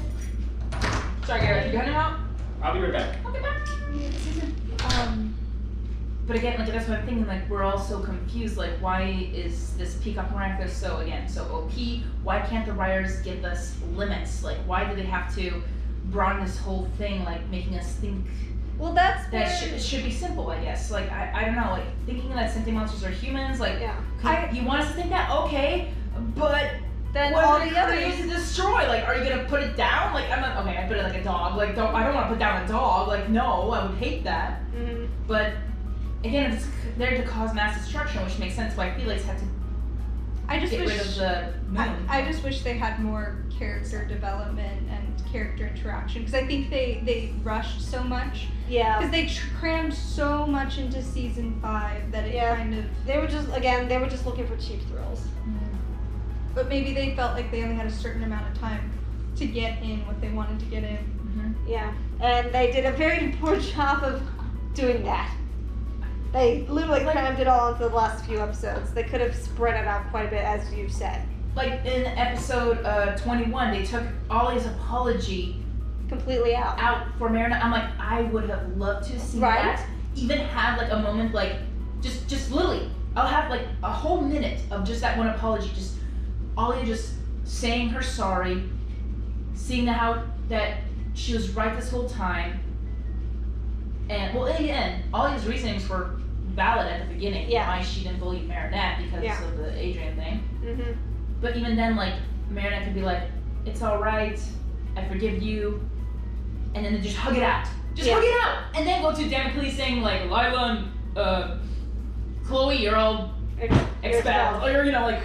Sorry, Garrett, you cutting out? I'll be right back. Okay, bye. But again, that's what I'm thinking, we're all so confused, why is this Peacock Miraculous so OP? Why can't the writers give us limits? Why do they have to broaden this whole thing, making us think Well, that's that where. it should be simple, I guess. I don't know, thinking that sentient monsters are humans, Yeah. you want us to think that? Okay, but Then what all are they the others. created to destroy? Are you gonna put it down? I'm not, okay, I put it like a dog. I don't want to put down a dog. No, I would hate that. Mhm. But again, it's there to cause mass destruction, which makes sense why Felix had to I just get rid of wish the moon. I just wish they had more character development and character interaction because I think they rushed so much Yeah. because they crammed so much into season 5 that it Yeah. kind of. They were just looking for cheap thrills. But maybe they felt like they only had a certain amount of time to get in what they wanted to get in. Mm-hmm. Yeah. And they did a very poor job of doing that. They literally crammed it all into the last few episodes. They could have spread it out quite a bit, as you said. like in episode 21, they took Ollie's apology completely out for Marinette. I'm like, I would have loved to see Right? that. Even have like a moment like just Lily. I'll have like a whole minute of just that one apology. Just Ollie just saying her sorry, seeing how that she was right this whole time. And well, in the end, Ollie's reasonings were valid at the beginning. Yeah. Why she didn't believe Marinette because Yeah. of the Adrian thing. Mm-hmm. But even then, like, Marinette could be like, it's all right, I forgive you, and then just hug it out. Just hug it out! And then go to Damocles saying, like, Lila and Chloe, you're all expelled. Or, you know, like,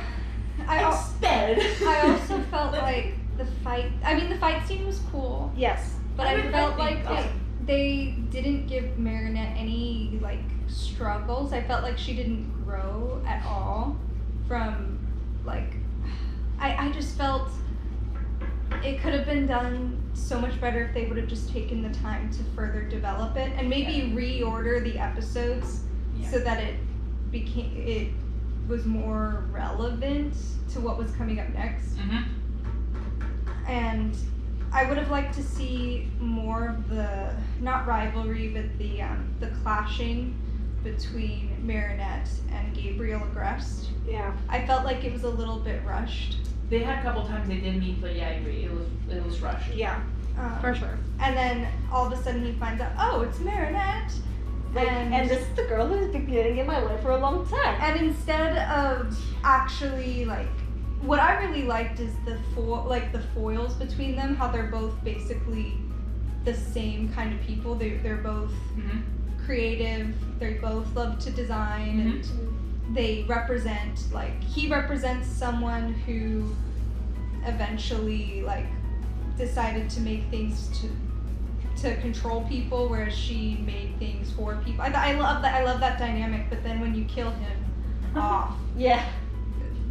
expelled. I also felt like the fight scene was cool, Yes. but I I mean, felt I like think- they didn't give Marinette any, like, struggles. I felt like she didn't grow at all from, like, I just felt it could have been done so much better if they would have just taken the time to further develop it and maybe reorder the episodes so that it was more relevant to what was coming up next. Mm-hmm. And I would have liked to see more of the, not rivalry, but the clashing between Marinette and Gabriel Agreste. Yeah. I felt like it was a little bit rushed. They had a couple times they did meet, but yeah, I agree. It was rushed. Yeah. For sure. And then all of a sudden he finds out, oh, it's Marinette. And this is the girl who's been getting in my life for a long time. And instead of actually, like, what I really liked is the foils between them, how they're both basically the same kind of people. They're both creative, they both love to design, and they represent, like, he represents someone who eventually, like, decided to make things to control people, whereas she made things for people. I love that dynamic, but then when you kill him off, Yeah.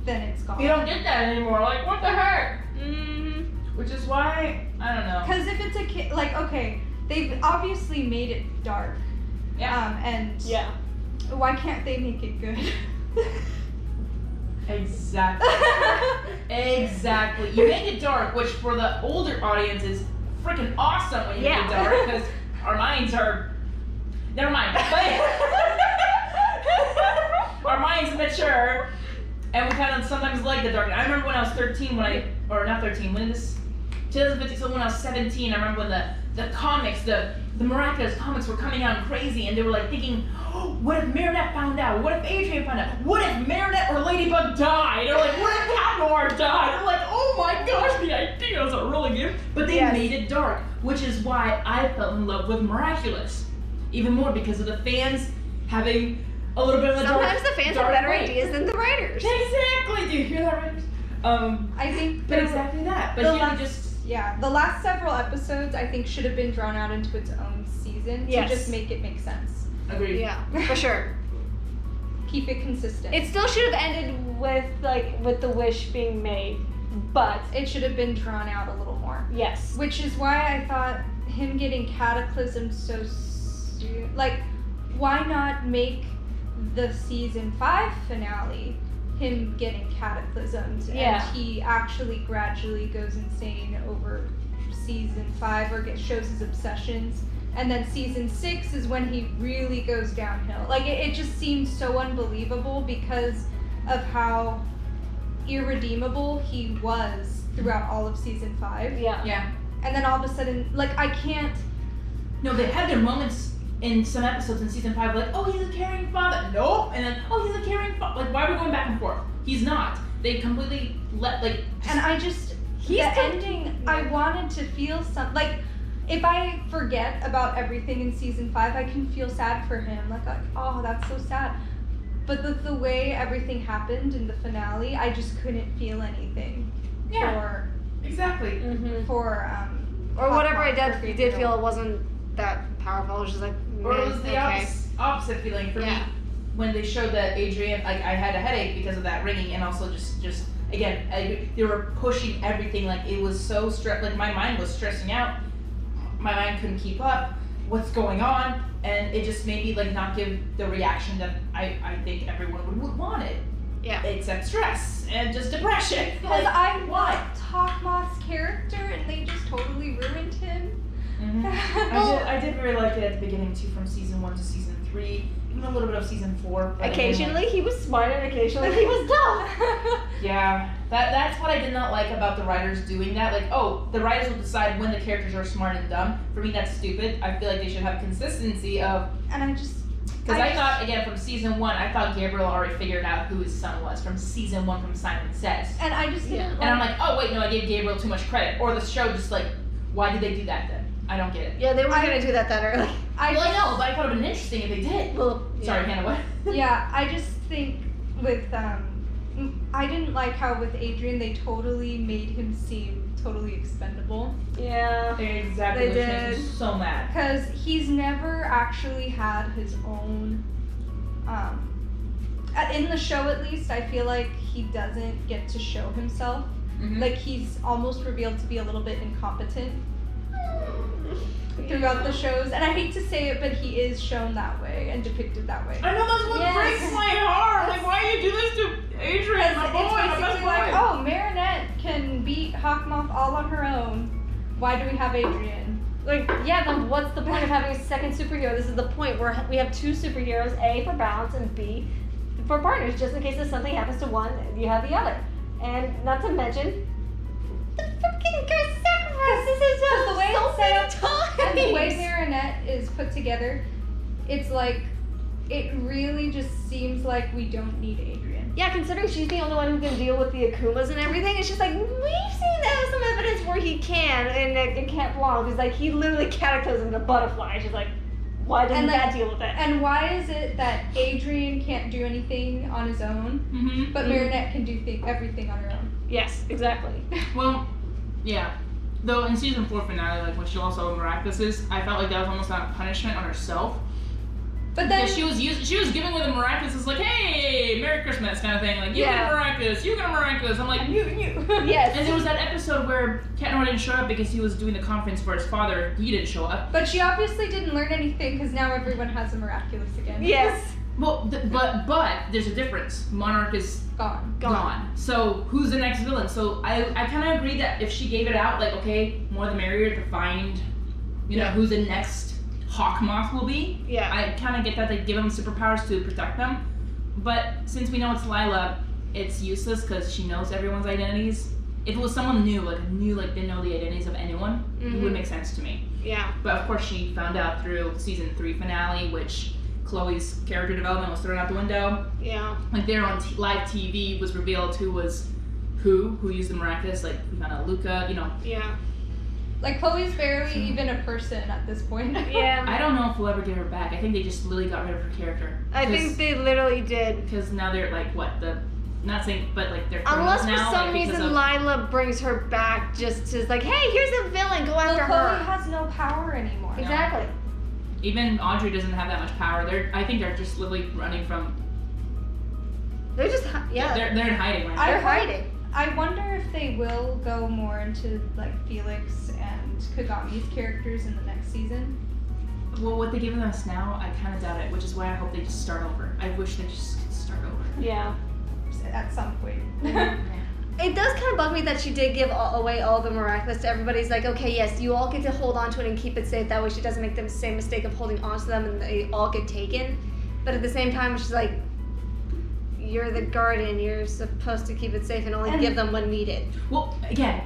then it's gone. You don't get that anymore. Like, what the heck? Mm-hmm. Which is why, I don't know. Because if it's a kid, like, okay, they've obviously made it dark. Yeah. And Yeah. why can't they make it good? Exactly. Exactly. You make it dark, which for the older audience is freaking awesome when you make it dark, because our minds are. Never mind. Our minds mature, and we kind of sometimes like the dark. I remember when I was 13, or not 13, when this 2015, so when I was 17, I remember when the comics, the Miraculous comics were coming out crazy, and they were like thinking, oh, what if Marinette found out? What if Adrian found out? What if Marinette or Ladybug died? Or like, what if Cat Noir died? They're like, oh my gosh, the ideas are really good. But they made it dark, which is why I fell in love with Miraculous. Even more because of the fans having a little bit of the Sometimes the fans have better ideas than the writers. Exactly. Do you hear that, writers? I think But exactly that. But the last several episodes I think should have been drawn out into its own season to just make it make sense. Agreed. Yeah, for sure. Keep it consistent. It still should have ended with the wish being made, but it should have been drawn out a little more. yes. Which is why I thought him getting cataclysmed so soon. Like, why not make the season 5 finale him getting cataclysmed and he actually gradually goes insane over season 5 or shows his obsessions, and then season 6 is when he really goes downhill. Like, it just seems so unbelievable because of how irredeemable he was throughout all of season 5. Yeah. And then all of a sudden, like, I can't. No, they had their moments in some episodes in season 5, like, oh, he's a caring father. Nope. And then, oh, he's a caring father. Like, why are we going back and forth? He's not. They completely And I just, the ending, I wanted to feel some, like, if I forget about everything in season 5, I can feel sad for him. Like, oh, that's so sad. But the way everything happened in the finale, I just couldn't feel anything. Yeah. Exactly. For or whatever I did Gabriel. feel it wasn't that powerful. It was just like, Or it was the opposite feeling for me when they showed that Adrian, like, I had a headache because of that ringing, and also just again, they were pushing everything, like, it was so like, my mind was stressing out, my mind couldn't keep up, what's going on, and it just made me, like, not give the reaction that I think everyone would want it. Yeah. Except stress and just depression. Because I liked Hawkmoth's character and they just totally ruined him. Mm-hmm. I did really like it at the beginning too, from season 1 to season 3, even a little bit of season 4. Occasionally he was smart and occasionally he was dumb. Yeah, that's what I did not like about the writers doing that. Like, oh, the writers will decide when the characters are smart and dumb. For me, that's stupid. I feel like they should have consistency of. And Because I thought, again, from season 1, I thought Gabriel already figured out who his son was from season 1 from Simon Says. And I just didn't And I'm like, oh wait, no, I gave Gabriel too much credit. Or the show just like, why did they do that then? I don't get it. Yeah, they weren't gonna do that early. I know, but I thought it would have been interesting if they did. Well, Sorry, Hannah, what? Yeah, I just think with I didn't like how with Adrian they totally made him seem totally expendable. Yeah. Exactly. They did. Makes me so mad. Because he's never actually had his own. In the show, at least, I feel like he doesn't get to show himself. Mm-hmm. Like he's almost revealed to be a little bit incompetent throughout the shows, and I hate to say it, but he is shown that way and depicted that way. I know that's what breaks my heart. Like, why do you do this to Adrian, my boy, my best basically boy? like, oh, Marinette can beat Hawkmoth all on her own. Why do we have Adrian? Like, yeah, then what's the point of having a second superhero? This is the point where we have 2 superheroes, A, for balance, and B, for partners, just in case if something happens to one, you have the other. And not to mention, the freaking girl sacrifices herself the way so it's set many up times. and the way Marinette is put together, it's like, it really just seems like we don't need Adrian. Yeah, considering she's the only one who can deal with the Akumas and everything, it's just like, we've seen some evidence where he can, and it can't belong, because like, he literally cataclysmed a butterfly. She's like, why didn't that deal with it? And why is it that Adrian can't do anything on his own, but Marinette can do everything on her own? Yes, exactly. Well, yeah. Though in season 4 finale, like when she lost all the Miraculouses, I felt like that was almost not a punishment on herself. But then Because she was giving with the Miraculous, like, hey, Merry Christmas kind of thing. Like, you get a Miraculous, you get a Miraculous. I'm like, you. Yes. And there was that episode where Katnor didn't show up because he was doing the conference for his father. He didn't show up. But she obviously didn't learn anything because now everyone has a Miraculous again. Yes. Well, but there's a difference. Monarch is Gone. So who's the next villain? So I kind of agree that if she gave it out, like, okay, more the merrier to find, you know, who the next Hawkmoth will be. Yeah. I kind of get that they give them superpowers to protect them. But since we know it's Lila, it's useless because she knows everyone's identities. If it was someone new, like didn't know the identities of anyone, it would make sense to me. Yeah. But of course she found out through season 3 finale, which Chloe's character development was thrown out the window. Yeah. Like there on live TV was revealed who used the Miraculous. Like we found out Luca, you know. Yeah. Like Chloe's barely even a person at this point. Yeah. I don't know if we'll ever get her back. I think they just literally got rid of her character. I think they literally did. Because now they're like not saying, but like they're unless for now, some like, reason of, Lila brings her back just as like, hey, here's a villain, go after Chloe her. has no power anymore. Exactly. Even Audrey doesn't have that much power. I think they're just literally running from. They're just They're in hiding right now. They're hiding. I wonder if they will go more into like Felix and Kagami's characters in the next season. Well, what they're giving us now, I kind of doubt it, which is why I hope they just start over. I wish they just could start over. Yeah. At some point. It does kind of bug me that she did give away all the Miraculous to everybody. It's like, okay, yes, you all get to hold on to it and keep it safe. That way she doesn't make the same mistake of holding on to them and they all get taken. But at the same time, she's like, you're the guardian. You're supposed to keep it safe and only give them when needed. Well, again,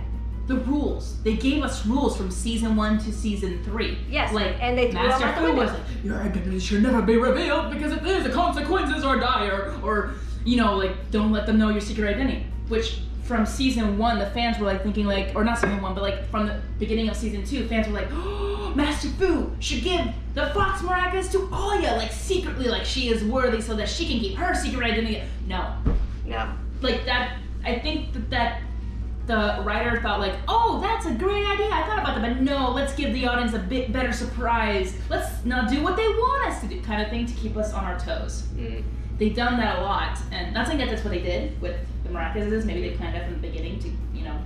the rules. They gave us rules from season 1 to season 3. Yes, like, and they threw them Master out the Fu window. was like, your identity should never be revealed because if there's the consequences are dire, or, you know, like, don't let them know your secret identity. Which, from season 1, the fans were like thinking like, or not season 1, but like from the beginning of season 2, fans were like, oh, Master Fu should give the Fox Miraculous to Aya, like secretly, like she is worthy so that she can keep her secret identity. No. Like that, I think that the writer thought like, oh, that's a great idea, I thought about that, but no, let's give the audience a bit better surprise. Let's not do what they want us to do, kind of thing, to keep us on our toes. They've done that a lot, and not saying that that's what they did with the Miraculous. Maybe they planned that from the beginning to, you know,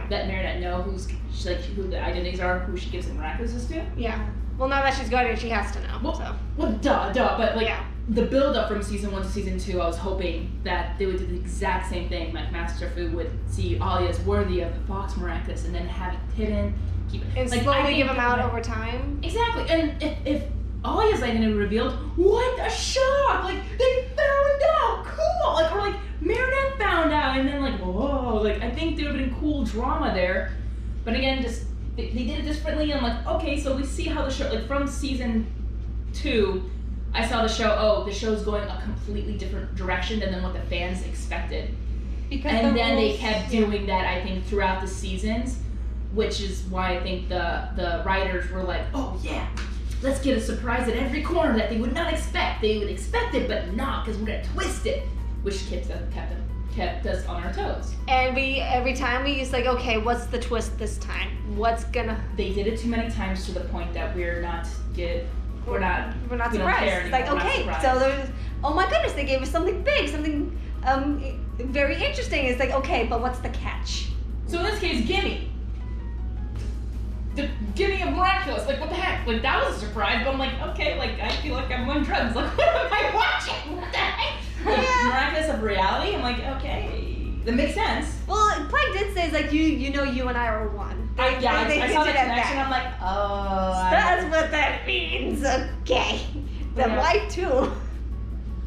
let Marinette know who the identities are, who she gives the Miraculous to. Yeah. Well, now that she's guardian, she has to know. Well, so. well, duh, but like, the build-up from season 1 to season 2, I was hoping that they would do the exact same thing. Like Master Fu would see Ollie as worthy of the Fox Miraculous and then have it hidden, keep it. And like, slowly give him out over time. Exactly. And if Ollie's identity revealed, what a shock! Like, they found out! Cool! Like, or like, Meredith found out, and then like, whoa! Like, I think there would have been cool drama there. But again, just, they did it differently, and I'm like, okay, so we see how the show, like, from season 2, I saw the show, the show's going a completely different direction than what the fans expected. Because and then they kept doing that, I think, throughout the seasons, which is why I think the writers were like, oh yeah, let's get a surprise at every corner that they would not expect. They would expect it, but not, because we're gonna twist it, which kept us on our toes. And every time we used like, okay, what's the twist this time? What's gonna? They did it too many times to the point that we're not surprised. It's like, okay, so there's, oh my goodness, they gave us something big, something very interesting. It's like, okay, but what's the catch? So in this case, gimme a Miraculous. Like, what the heck? Like, that was a surprise, but I'm like, okay, like, I feel like I'm on drugs. Like, what am I watching? What the heck? The Miraculous of reality? I'm like, okay, that makes sense. Well, Plague did say, it's like, you know you and I are one. I saw the connection, I'm like, oh. That's what that means, okay. Then why too?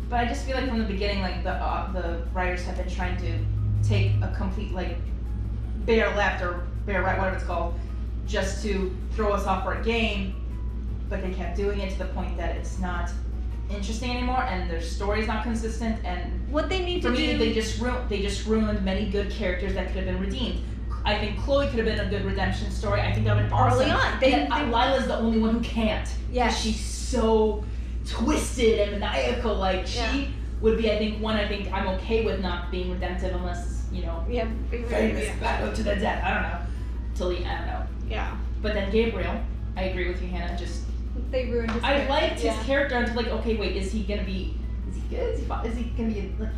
But I just feel like from the beginning, like, the writers have been trying to take a complete, like, bear left or bear right, whatever it's called, just to throw us off our game, but they kept doing it to the point that it's not interesting anymore, and their story's not consistent, and what they need for to me, do, they just ruined many good characters that could have been redeemed. I think Chloe could have been a good redemption story. I think that would have been early awesome. on. Lila's the only one who can't. Yeah, she's so twisted and maniacal. Like she would be, I think I'm okay with not being redemptive unless famous battle to the death. I don't know. I don't know. Yeah. But then Gabriel, I agree with you, Hannah. Just they ruined his character. I liked his character until like, okay, wait, is he good? Is he gonna be like?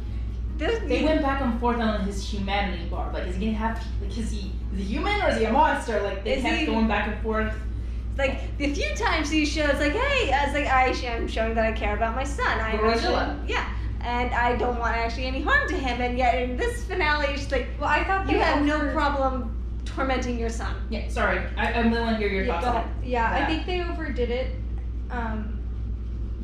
They went back and forth on his humanity bar. Like, is he gonna have? Like, is he human or is he a monster? Like, they kept going back and forth. Like the few times he shows, like, hey, I'm showing that I care about my son. And I don't want actually any harm to him. And yet in this finale, it's like, well, I thought you have no problem tormenting your son. Yeah, sorry. I'm the one to hear your thoughts on it. Yeah, I think they overdid it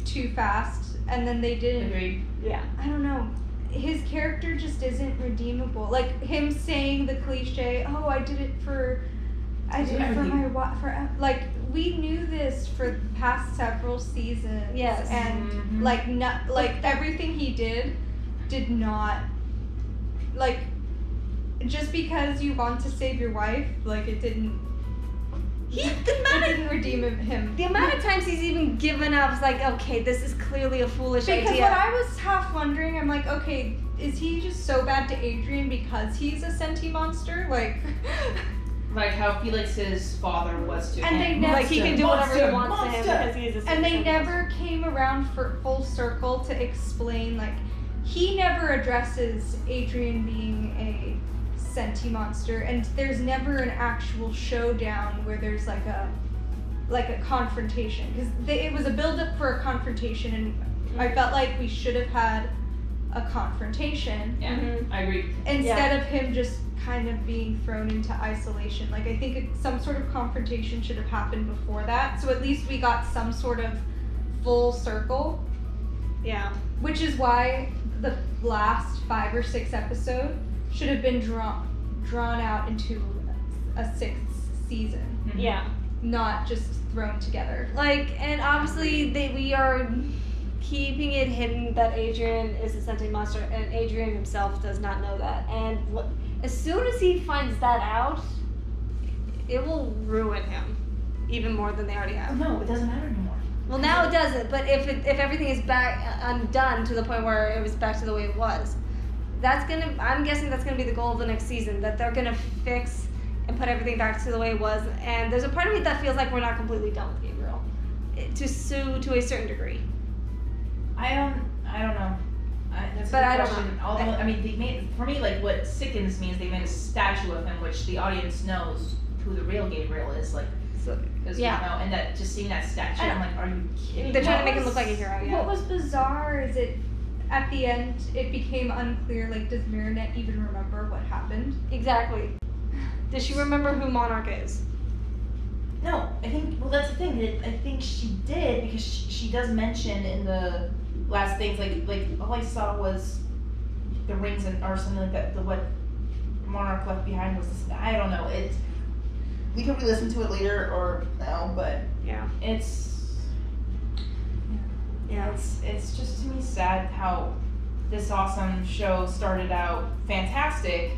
too fast, and then they didn't. Agreed. Yeah. I don't know. His character just isn't redeemable. Like him saying the cliche, "Oh, I did it for my like we knew this for the past several seasons." Yes. And like everything he did not like just because you want to save your wife, like it didn't. It didn't redeem him. The amount of times he's even given up is like, okay, this is clearly a foolish idea. Because what I was half wondering, I'm like, okay, is he just so bad to Adrian because he's a sentient monster? Like how Felix's father was to him. And they never, he can do whatever he wants to him because he is a And they never came around for full circle to explain, like, he never addresses Adrian being a sentient monster, and there's never an actual showdown where there's like a confrontation, because it was a build-up for a confrontation, and I felt like we should have had a confrontation. I agree. Instead of him just kind of being thrown into isolation. Like, I think some sort of confrontation should have happened before that, so at least we got some sort of full circle. Yeah. Which is why the last 5 or 6 episodes should have been drawn out into a 6th season. Mm-hmm. Yeah. Not just thrown together. Like, and obviously we are keeping it hidden that Adrian is a sentient monster, and Adrian himself does not know that. And as soon as he finds that out, it will ruin him even more than they already have. No, it doesn't matter anymore. Well, now it doesn't. But if everything is back undone to the point where it was back to the way it was, I'm guessing that's gonna be the goal of the next season. That they're gonna fix and put everything back to the way it was. And there's a part of me that feels like we're not completely done with Gabriel, to a certain degree. I don't know. That's a but good I don't question. know. Although, I mean, for me, like, what sickens me is they made a statue of him, which the audience knows who the real Gabriel is. Like, So, Because yeah. you know, and that just seeing that statue, I'm like, are you kidding? They're me? trying to make him look like a hero. Yeah. What was bizarre is at the end, it became unclear, like, does Marinette even remember what happened? Exactly. Does she remember who Monarch is? No, I think, well, that's the thing. I think she did because she does mention in the last things, like all I saw was the rings or something like that. What Monarch left behind was this. I don't know. We could re-listen to it later or now, but Yeah. it's it's just to me sad how this awesome show started out fantastic,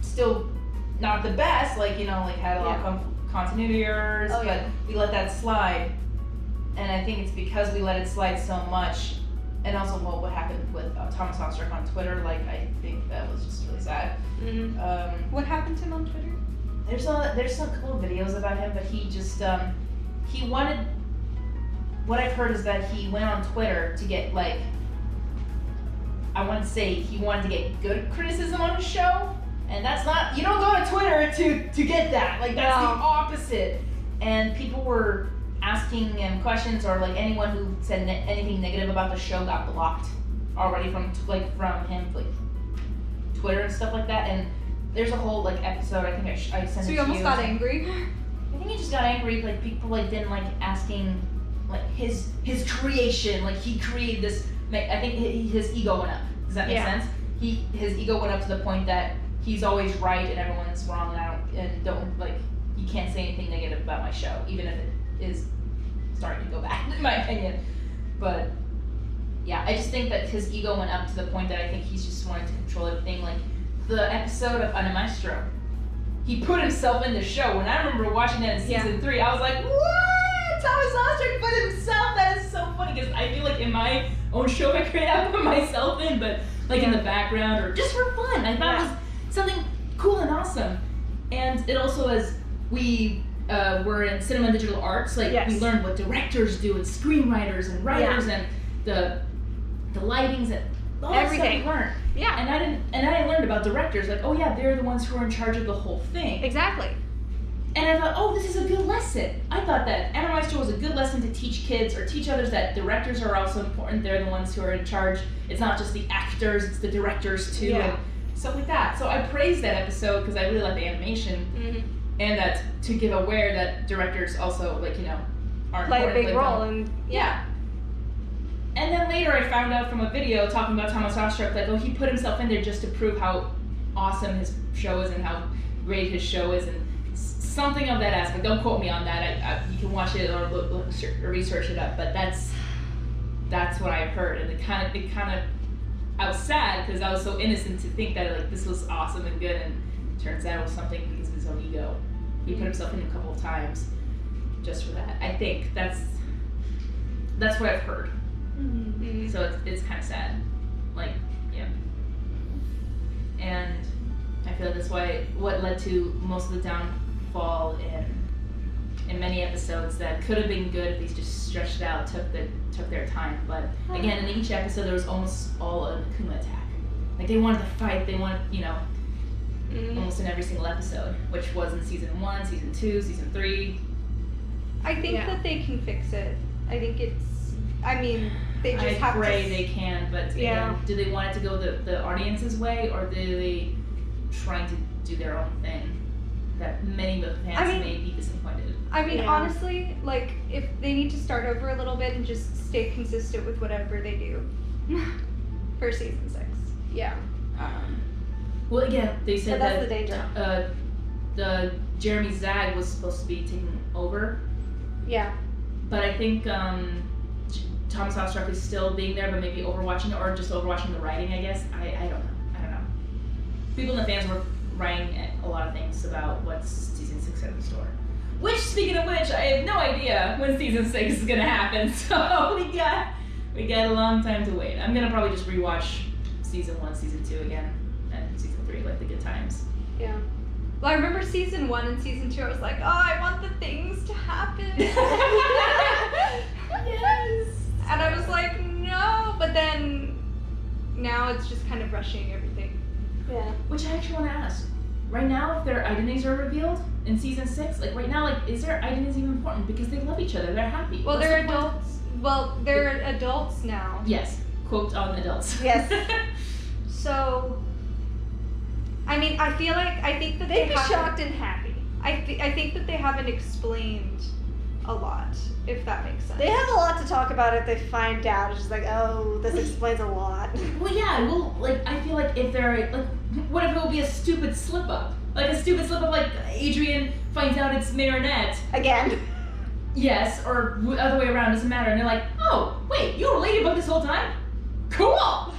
still not the best, like, you know, like had a lot of continuity errors, Oh, but yeah. we let that slide, and I think it's because we let it slide so much, and also what happened with Thomas Ostrich on Twitter, like I think that was just really sad. Mm-hmm. What happened to him on Twitter? There's some cool videos about him, but he just he wanted. What I've heard is that he went on Twitter to get, like, I want to say he wanted to get good criticism on his show, and that's not, you don't go to Twitter to get that, like, that's the opposite. And people were asking him questions, or like anyone who said anything negative about the show got blocked already from him, like Twitter and stuff like that. And there's a whole like episode, I think I sent it to you. So you almost got angry? I think he just got angry, like people like didn't like asking like his creation, like he created this. I think his ego went up. Does that make sense? His ego went up to the point that he's always right and everyone's wrong, and don't like, you can't say anything negative about my show, even if it is starting to go bad, in my opinion. But yeah, I just think that his ego went up to the point that I think he's just wanted to control everything. Like the episode of Anna Maestro, he put himself in the show. When I remember watching that in season 3, I was like, what? Thomas Ostrich put himself? That is so funny, because I feel like in my own show I create, I put myself in, but like in the background or just for fun. I thought it was something cool and awesome. And it also, as we were in cinema and digital arts, like we learned what directors do and screenwriters and writers and the lightings and all that stuff we learned. Yeah. And I learned about directors, like, oh yeah, they're the ones who are in charge of the whole thing. Exactly. And I thought, oh, this is a good lesson. I thought that Anna Maestro was a good lesson to teach kids or teach others that directors are also important. They're the ones who are in charge. It's not just the actors, it's the directors too, and stuff like that. So I praised that episode because I really like the animation, and that to give aware that directors also, like, you know, are play important. a big role. And And then later I found out from a video talking about Thomas Ostrich, like, oh, he put himself in there just to prove how awesome his show is and how great his show is, and something of that aspect. Don't quote me on that. You can watch it or look or research it up. But that's what I heard, and it kind of I was sad because I was so innocent to think that like this was awesome and good, and it turns out it was something because of his own ego. He put himself in a couple of times just for that. I think that's what I've heard. So it's kind of sad, like, yeah. And I feel like that's what led to most of the downfall in many episodes that could have been good if these just stretched out, took their time. But again, in each episode there was almost all an Akuma attack. Like they wanted to fight, they wanted, you know, almost in every single episode, which was in season 1, season 2, season 3. I think that they can fix it. I think they just have to. I pray they can, but again, do they want it to go the audience's way, or do they trying to do their own thing that many of the fans may be disappointed? Honestly, like, if they need to start over a little bit and just stay consistent with whatever they do for season 6. Yeah. Well, again, they said that's that the danger. The Jeremy Zag was supposed to be taking over. Yeah. But I think Thomas Ostrich is still being there, but maybe overwatching it, or just overwatching the writing, I guess. I don't know. People in the fans were writing a lot of things about what's season 6 has in store. Which, speaking of which, I have no idea when season 6 is gonna happen. So we got a long time to wait. I'm gonna probably just rewatch season 1, season 2 again, and season 3, like the good times. Yeah. Well, I remember season 1 and season 2, I was like, oh, I want the things to happen. Yes. And I was like, no, but then now it's just kind of rushing everything. Yeah. Which I actually want to ask. right now, if their identities are revealed in season 6, like right now, like is their identities even important? Because they love each other, they're happy. Well, What's they're the point? adults. Well, they're adults now. Yes, quote on adults. Yes. So, I mean, I think that They'd be haven't- shocked and happy. I think that they haven't explained a lot, if that makes sense. They have a lot to talk about if they find out. It's just like, oh, this explains a lot. Well, yeah, well, like, I feel like if they're, like, what if it will be a stupid slip-up? Like, a stupid slip-up, like, Adrian finds out it's Marinette. Again. Yes, or other way around, doesn't matter. And they're like, oh, wait, you were Ladybug this whole time? Cool!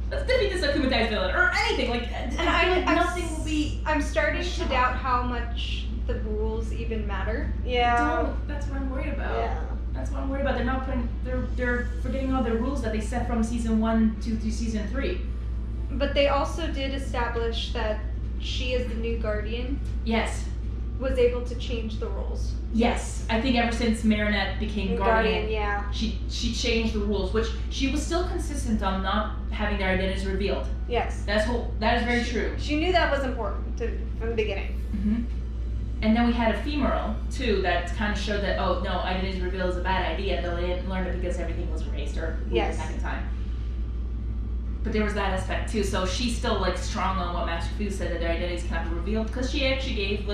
Let's defeat this akumatized villain, or anything, like, and I feel like nothing will be... I'm starting to doubt how much the rules even matter. Yeah. That's what I'm worried about. Yeah. That's what I'm worried about. They're not putting, they're forgetting all the rules that they set from season 1 to season 3. But they also did establish that she, as the new guardian, Yes. was able to change the rules. Yes. I think ever since Marinette became Guardian, yeah. she changed the rules, which she was still consistent on not having their identities revealed. Yes. That is very true. She knew that was important from the beginning. Mm-hmm. And then we had Ephemeral, too, that kind of showed that, oh, no, identities revealed is a bad idea, though they didn't learn it because everything was erased or moved Yes. back in time. But there was that aspect, too, so she's still, like, strong on what Master Fu said, that their identities cannot be revealed, because she actually gave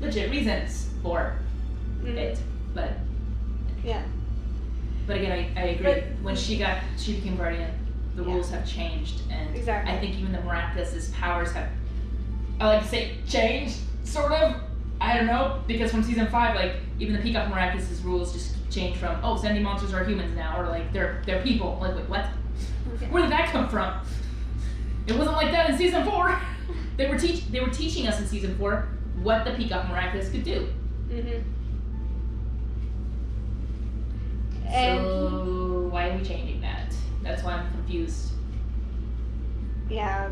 legit reasons for it. But Yeah. But again, I agree. But- when she became Guardian, the rules have changed, and Exactly. I think even the Miraculous's powers have, I like to say, changed, sort of. I don't know, because from season 5, like, even the Peacock Miraculous's rules just changed from, oh, sending monsters are humans now, or like, they're people. Like, wait, what? Okay. Where did that come from? It wasn't like that in season 4. They were teaching us in season 4 what the Peacock Miraculous could do. Mm-hmm. So why are we changing that? That's why I'm confused. Yeah.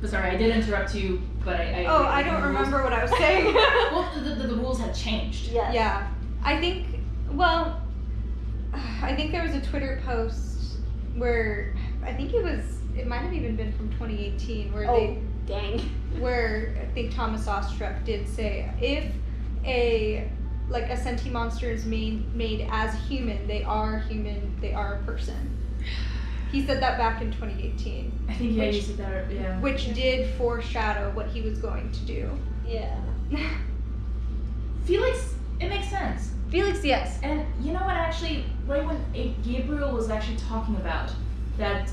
But sorry, I did interrupt you, but I Oh, I don't remember what I was saying. Well, the rules have changed. Yes. Yeah. I think there was a Twitter post where it might have even been from 2018 where Dang. where I think Thomas Ostrup did say if a sentient monster is made as human, they are a person. He said that back in 2018. I think you said that, yeah. Which did foreshadow what he was going to do. Yeah. Felix, it makes sense. Felix, yes. And you know what, actually, right when Gabriel was actually talking about that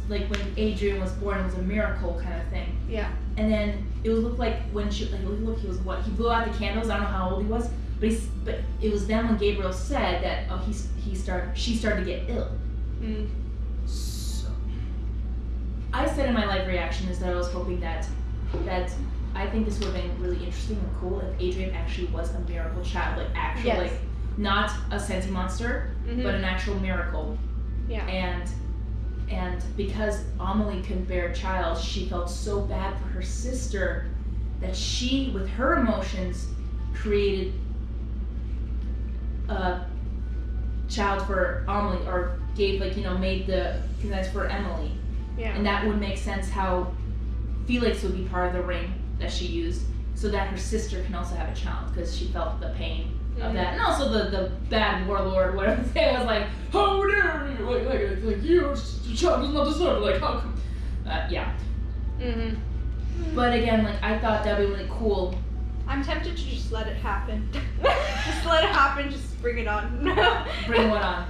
when Adrian was born, it was a miracle kind of thing. Yeah. And then it would look like when he was what? He blew out the candles, I don't know how old he was, but it was then when Gabriel said that, oh, she started to get ill. Mm. So, I said in my live reaction is that I was hoping that I think this would have been really interesting and cool if Adrian actually was a miracle child, like actual, Yes. like not a sentient monster, Mhm. but an actual miracle. Yeah. And because Amelie couldn't bear a child, she felt so bad for her sister that she, with her emotions, created a child for Amelie, or gave, made the consent for Emily. Yeah. And that would make sense how Felix would be part of the ring that she used, so that her sister can also have a child, because she felt the pain of that. And also the bad warlord, whatever they was like, how dare you, like your child does not deserve, like, how come, yeah. Mhm. But again, like, I thought that'd be really cool. I'm tempted to just let it happen. Just let it happen. Just bring it on. Bring what on?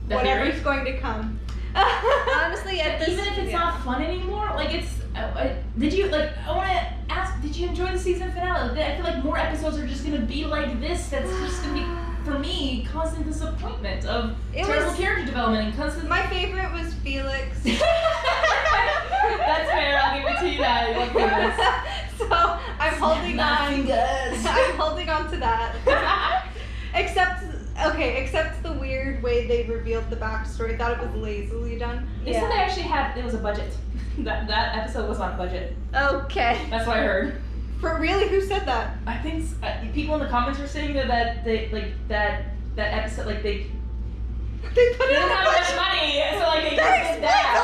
The Whatever's theory? going to come. Honestly, at this, Even if it's not fun anymore, like, it's, I want to ask, did you enjoy the season finale? I feel like more episodes are just going to be like this. That's just going to be, for me, constant disappointment of terrible character development and constant... My favorite was Felix. That's fair, I'll give it to you that. I love Felix. So I'm holding on. I'm holding on to that. Except the weird way they revealed the backstory. I thought it was lazily done. They said they actually it was a budget. That episode was on budget. Okay. That's what I heard. For really, who said that? I think people in the comments were saying that they that episode, like, they They put it didn't in have the much budget. money, so like they That just did explains that. a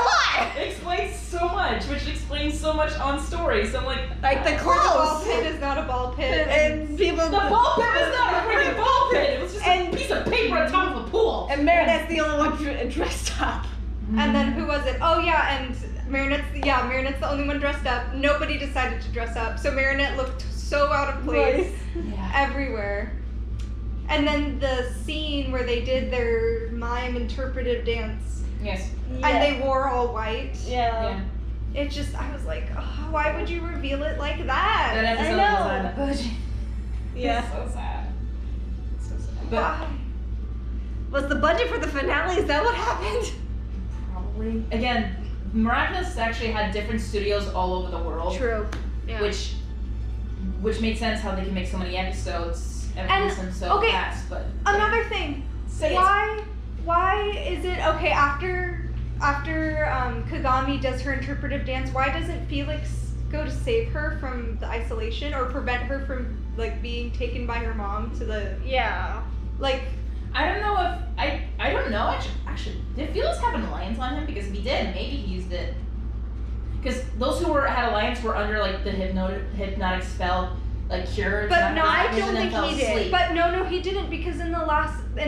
lot. It explains so much, which explains so so much on story. So I'm like Like the Or the ball clothes. pit is not a ball pit. And people. the ball pit was not a freaking ball pit. It was just a piece of paper on top of a pool. And Meredith's the only one dressed up. And then who was it? Oh yeah, and Marinette's the only one dressed up. Nobody decided to dress up, so Marinette looked so out of place everywhere. And then the scene where they did their mime interpretive dance, Yes. and they wore all white. Yeah. It just, I was like, oh, why would you reveal it like that? That episode know. was on the budget. Yeah. It's so sad. So sad. But Why? Was the budget for the finale? Is that what happened? probably again, Miraculous actually had different studios all over the world. True. Yeah. Which made sense how they can make so many episodes and release them so okay, fast. But Another thing, say why is it okay after Kagami does her interpretive dance? Why doesn't Felix go to save her from the isolation or prevent her from like being taken by her mom to the like? I don't know if I don't know actually did Felix have an alliance on him? Because if he did, maybe he used it. Because those who had alliance were under like the hypnotic spell, like cured. But no, I and don't then think fell he did. asleep. But no, he didn't, because in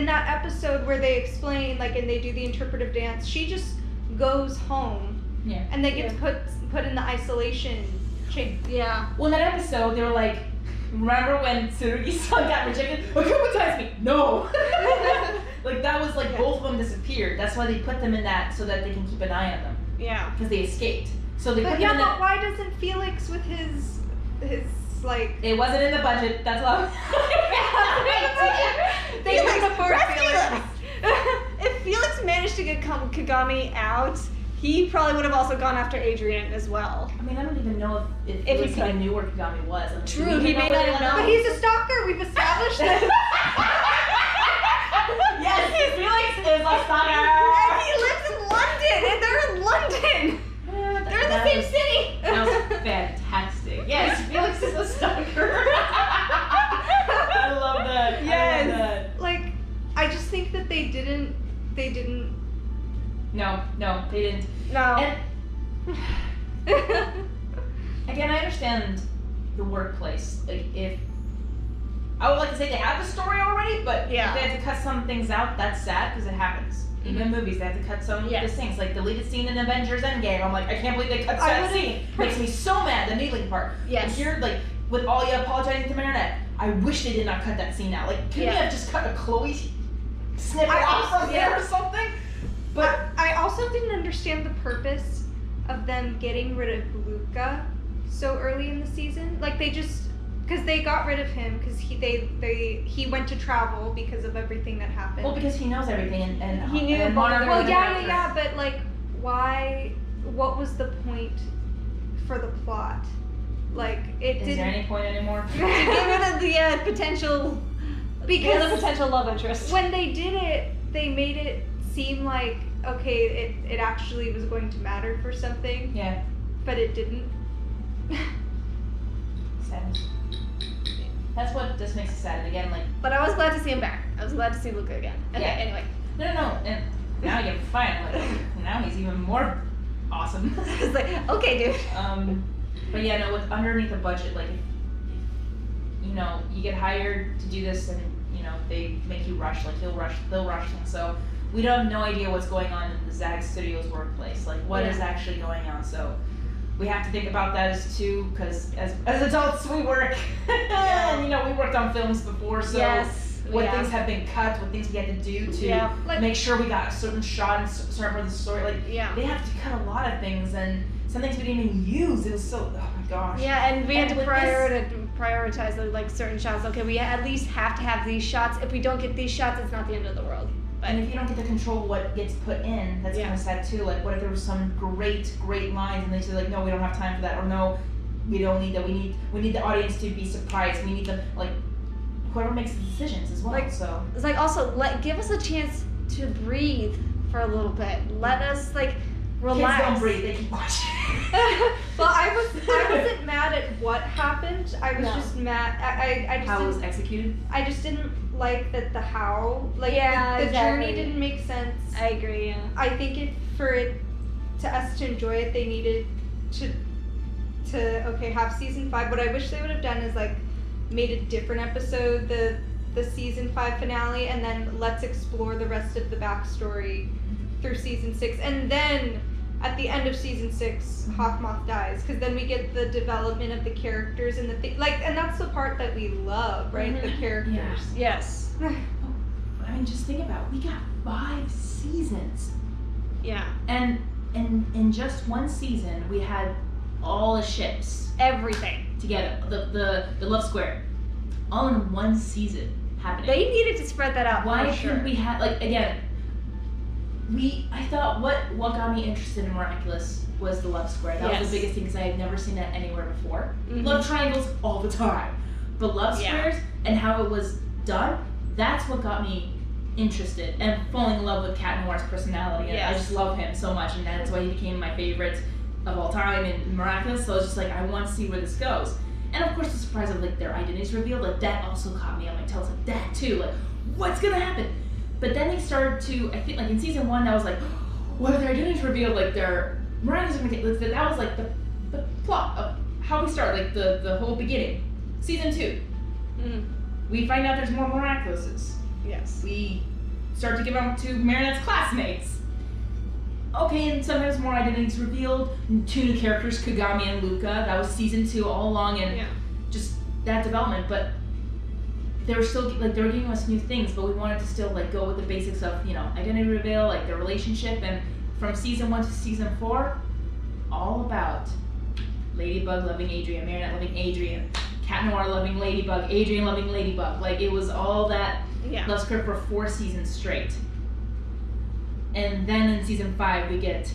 that episode where they explain like and they do the interpretive dance, she just goes home. Yeah. And they get put in the isolation chain. Yeah. Well, in that episode, they were like, remember when Tsurugi-san got rejected? Akuma me. No. Like that was like both of them disappeared. That's why they put them in that so that they can keep an eye on them Yeah. because they escaped. So they put But them in but why doesn't Felix with his like It wasn't in the budget. That's why. they Felix, can afford rescue Felix. us! If Felix managed to get Kagami out, he probably would have also gone after Adrian as well. I mean, I don't even know if If Felix he even knew where Kagami was. I mean, True, do we he even may where not they have went? known. But he's a stalker. We've established this. Yes, Felix is a stalker. And he lives in London, and they're in London. They're in the same city. That was fantastic. Yes, Felix is a stalker. I love that. Yes. I love that. Like, I just think that they didn't. No, they didn't. No. And again, I understand the workplace. Like, if I would like to say they have the story already, but Yeah. if they had to cut some things out, that's sad because it happens. Even in movies, they have to cut some of Yes. the things, like deleted scene in Avengers Endgame. I'm like, I can't believe they cut I that would've- scene. Makes me so mad. The kneeling part. Yes. And here, like, with all you apologizing to Marinette, I wish they did not cut that scene out. Like, couldn't Yeah. you have just cut a Chloe snippet I off also- from there or something? But I also didn't understand the purpose of them getting rid of Luca so early in the season. Like they just, because they got rid of him because he went to travel because of everything that happened. Well, because he knows everything and He knew and about Monarch it. Well, was yeah, after it. but like, why? What was the point for the plot? Like it Is didn't. there any point anymore? To get rid of the potential, Because the other potential love interest. when they did it, they made it seem like okay, it actually was going to matter for something, Yeah. but it didn't. Sad. That's what just makes it sad. And again, like, But I was glad to see him back. I was glad to see Luca again. Okay, Yeah. anyway. no, and now you're fine. Like, now he's even more awesome. It's like, okay, dude. But yeah, no, with underneath the budget, like, if you know, you get hired to do this and, you know, they make you rush, like, they'll rush things. So we don't have no idea what's going on in the Zag Studios workplace. Like, what is actually going on. So we have to think about that as too, because as adults, we work. And, you know, we worked on films before, so Yes. what things have been cut, what things we had to do to Like- make sure we got a certain shot and certain part of the story. Like, Yeah. they have to cut a lot of things, and some things we didn't even use. It was so, oh my gosh. Yeah, and we had to with prioritize like certain shots. Okay, we at least have to have these shots. If we don't get these shots, it's not the end of the world. And if you don't get to control what gets put in, that's kind of sad too. Like, what if there was some great lines and they say like, no, we don't have time for that, or no, we don't need that. We need the audience to be surprised. We need the whoever makes the decisions as well. Like- so It's like also give us a chance to breathe for a little bit. Let us relax. kids don't breathe; they keep watching. Well, I wasn't mad at what happened. I was just mad. I just How it was didn't, executed. I just didn't like that the how. Like Yeah, the exactly. journey didn't make sense. I agree. Yeah. I think for us to enjoy it, they needed to to have season 5. What I wish they would have done is like made a different episode, the season 5 finale, and then let's explore the rest of the backstory through season 6, and then at the end of season 6, Hawkmoth dies, because then we get the development of the characters and and that's the part that we love, right? The characters. Yeah. Yes. I mean, just think about it. We got 5 seasons. Yeah. And in just one season, we had all the ships Everything. together. The Love Square. All in one season happening. They needed to spread that out. Why for sure. couldn't we have, like, again, I thought what got me interested in Miraculous was the Love Square. That was the biggest thing, because I had never seen that anywhere before. Love triangles all the time. But Love Squares and how it was done, that's what got me interested and falling in love with Cat Noir's personality. And I just love him so much, and that's why he became my favorite of all time in Miraculous. So I was just like, I want to see where this goes. And of course the surprise of like their identities revealed, like that also caught me on my toes, like that too, like what's gonna happen? But then they started to, I think like in season 1, I was like, what are their identities revealed? Like their Miraculous, that was like the plot of how we start, like the whole beginning. Season 2, we find out there's more Miraculouses. Yes. We start to give them to Marinette's classmates. Okay, and sometimes more identities revealed. 2 new characters, Kagami and Luca. That was season 2 all along, and just that development. But they were still like they were giving us new things, but we wanted to still like go with the basics of identity reveal, like their relationship, and from season 1 to season 4, all about Ladybug loving Adrian, Marinette loving Adrian, Cat Noir loving Ladybug, Adrian loving Ladybug. Like it was all that love script for 4 seasons straight. And then in season 5 we get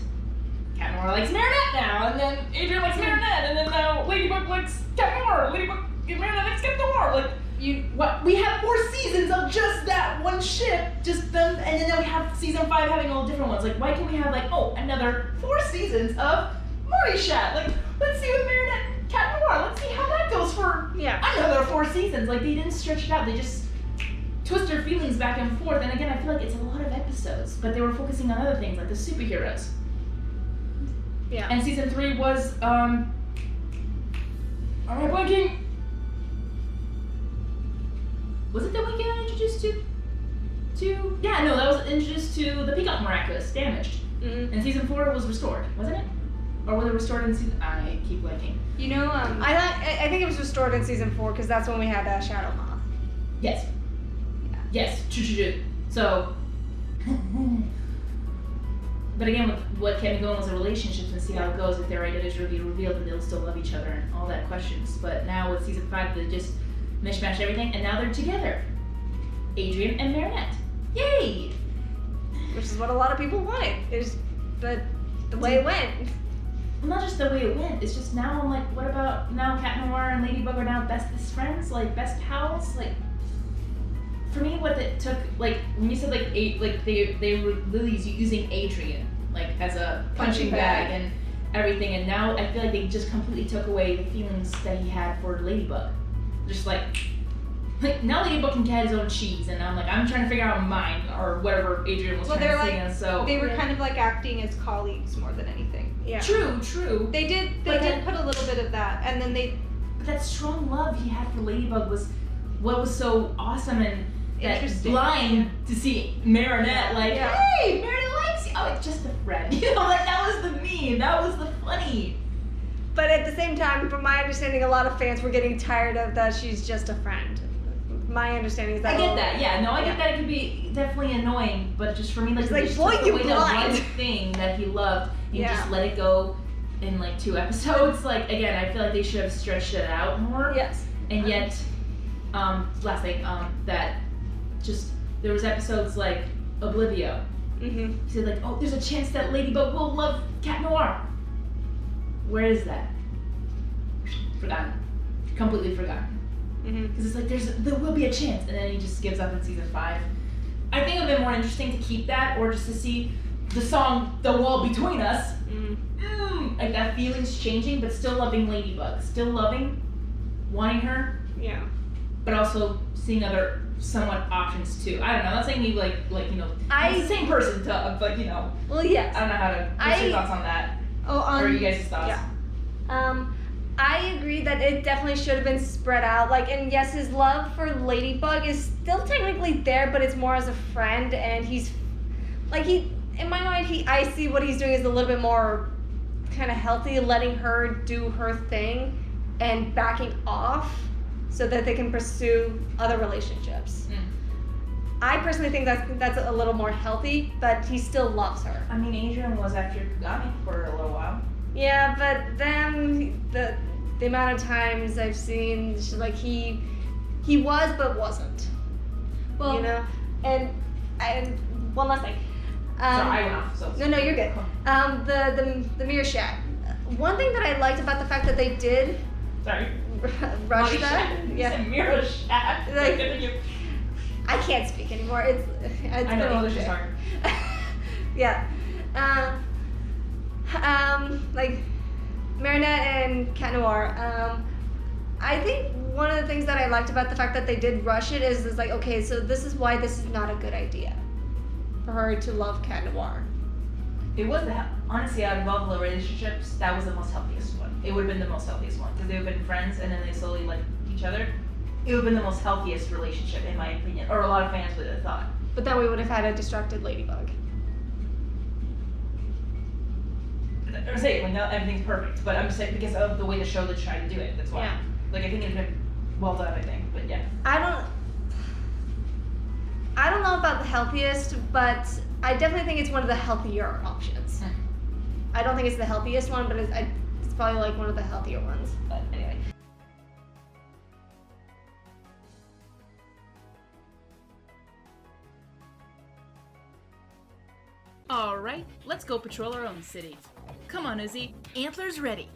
Cat Noir likes Marinette now, and then Adrian likes Marinette, and then now Ladybug likes Cat Noir, Ladybug and Marinette likes Cat Noir. Like we have 4 seasons of just that one ship, just them, and then we have season 5 having all different ones. Like why can't we have like another 4 seasons of Morishat? Like let's see with Marinette Cat Noir. Let's see how that goes for another 4 seasons. Like they didn't stretch it out. They just twist their feelings back and forth. And again, I feel like it's a lot of episodes, but they were focusing on other things like the superheroes. Yeah. And season 3 was am I blanking? Was it that we got introduced to? Yeah, no, that was introduced to the Peacock Miraculous, damaged. And season 4 was restored, wasn't it? Or was it restored in season? I keep blanking. I think it was restored in season 4 because that's when we had Shadow Moth. Yes. Yes, true. So, but again, what kept me going was the relationships and see how it goes. If their identities will be revealed, and they'll still love each other and all that questions. But now with season 5, they just mishmash everything, and now they're together. Adrian and Marinette. Yay! Which is what a lot of people wanted. Is the way it went. Well, not just the way it went. It's just now I'm like, what about now? Cat Noir and Ladybug are now bestest friends, like best pals, like. For me, what it took, like when you said like they were Lily's using Adrian like as a punching bag and everything, and now I feel like they just completely took away the feelings that he had for Ladybug. Just like now Ladybug can get his own cheese, and I'm trying to figure out mine or whatever Adrian was trying to say. And so they were kind of like acting as colleagues more than anything. Yeah. True. They did put a little bit of that, and then But that strong love he had for Ladybug was what was so awesome and. That blind to see Marinette hey, Marinette likes you. Oh, it's just a friend. That was the meme. That was the funny. But at the same time, from my understanding, a lot of fans were getting tired of that she's just a friend. My understanding is that. I get that. Yeah. No, I get that. It could be definitely annoying, but just for me, it's they like, boy, you away blind. that one thing that he loved and just let it go in 2 episodes. Like again, I feel like they should have stretched it out more. Yes. And yet, last thing, that. Just there was episodes like Oblivio. He said like, oh, there's a chance that Ladybug will love Cat Noir. Where is that? Forgotten. Completely forgotten. Because it's like there will be a chance, and then he just gives up in season 5. I think it would have been more interesting to keep that, or just to see the song "The Wall Between Us." Like that feelings changing, but still loving Ladybug, still loving, wanting her. Yeah. But also seeing other. Somewhat options too. I don't know. I'm not saying you like I'm the same person, but Well, yes. I don't know how to. What's your thoughts on that? Oh, or are you guys' thoughts? Yeah. I agree that it definitely should have been spread out. Like, and yes, his love for Ladybug is still technically there, but it's more as a friend, and he's like in my mind, I see what he's doing is a little bit more kind of healthy, letting her do her thing and backing off so that they can pursue other relationships. I personally think that's a little more healthy, but he still loves her. I mean, Adrian was after Kwami for a little while. Yeah, but then the amount of times I've seen, like, he was but wasn't. Well, you know, and one last thing. Sorry, I went off. So no, you're good. The mirror shot. One thing that I liked about the fact that they did rush that. Yeah, mirror shot. Like, I can't speak anymore. It's I know English is hard. Yeah. Like Marinette and Cat Noir. I think one of the things that I liked about the fact that they did rush it is like, okay, so this is why this is not a good idea for her to love Cat Noir. It was honestly, out of all the relationships, that was the most healthiest one. It would have been the most healthiest one because they would have been friends and then they slowly liked each other. It would have been the most healthiest relationship in my opinion, or a lot of fans would have thought. But then we would have had a distracted Ladybug. I'm saying, like, not everything's perfect, but I'm just saying because of the way the show that tried to do it. That's why. Yeah. Like, I think it'd been well done. I think, but yeah. I don't know about the healthiest, but I definitely think it's one of the healthier options. I don't think it's the healthiest one, but it's probably like one of the healthier ones. But anyway. All right, let's go patrol our own city. Come on, Özzi. Antlers ready.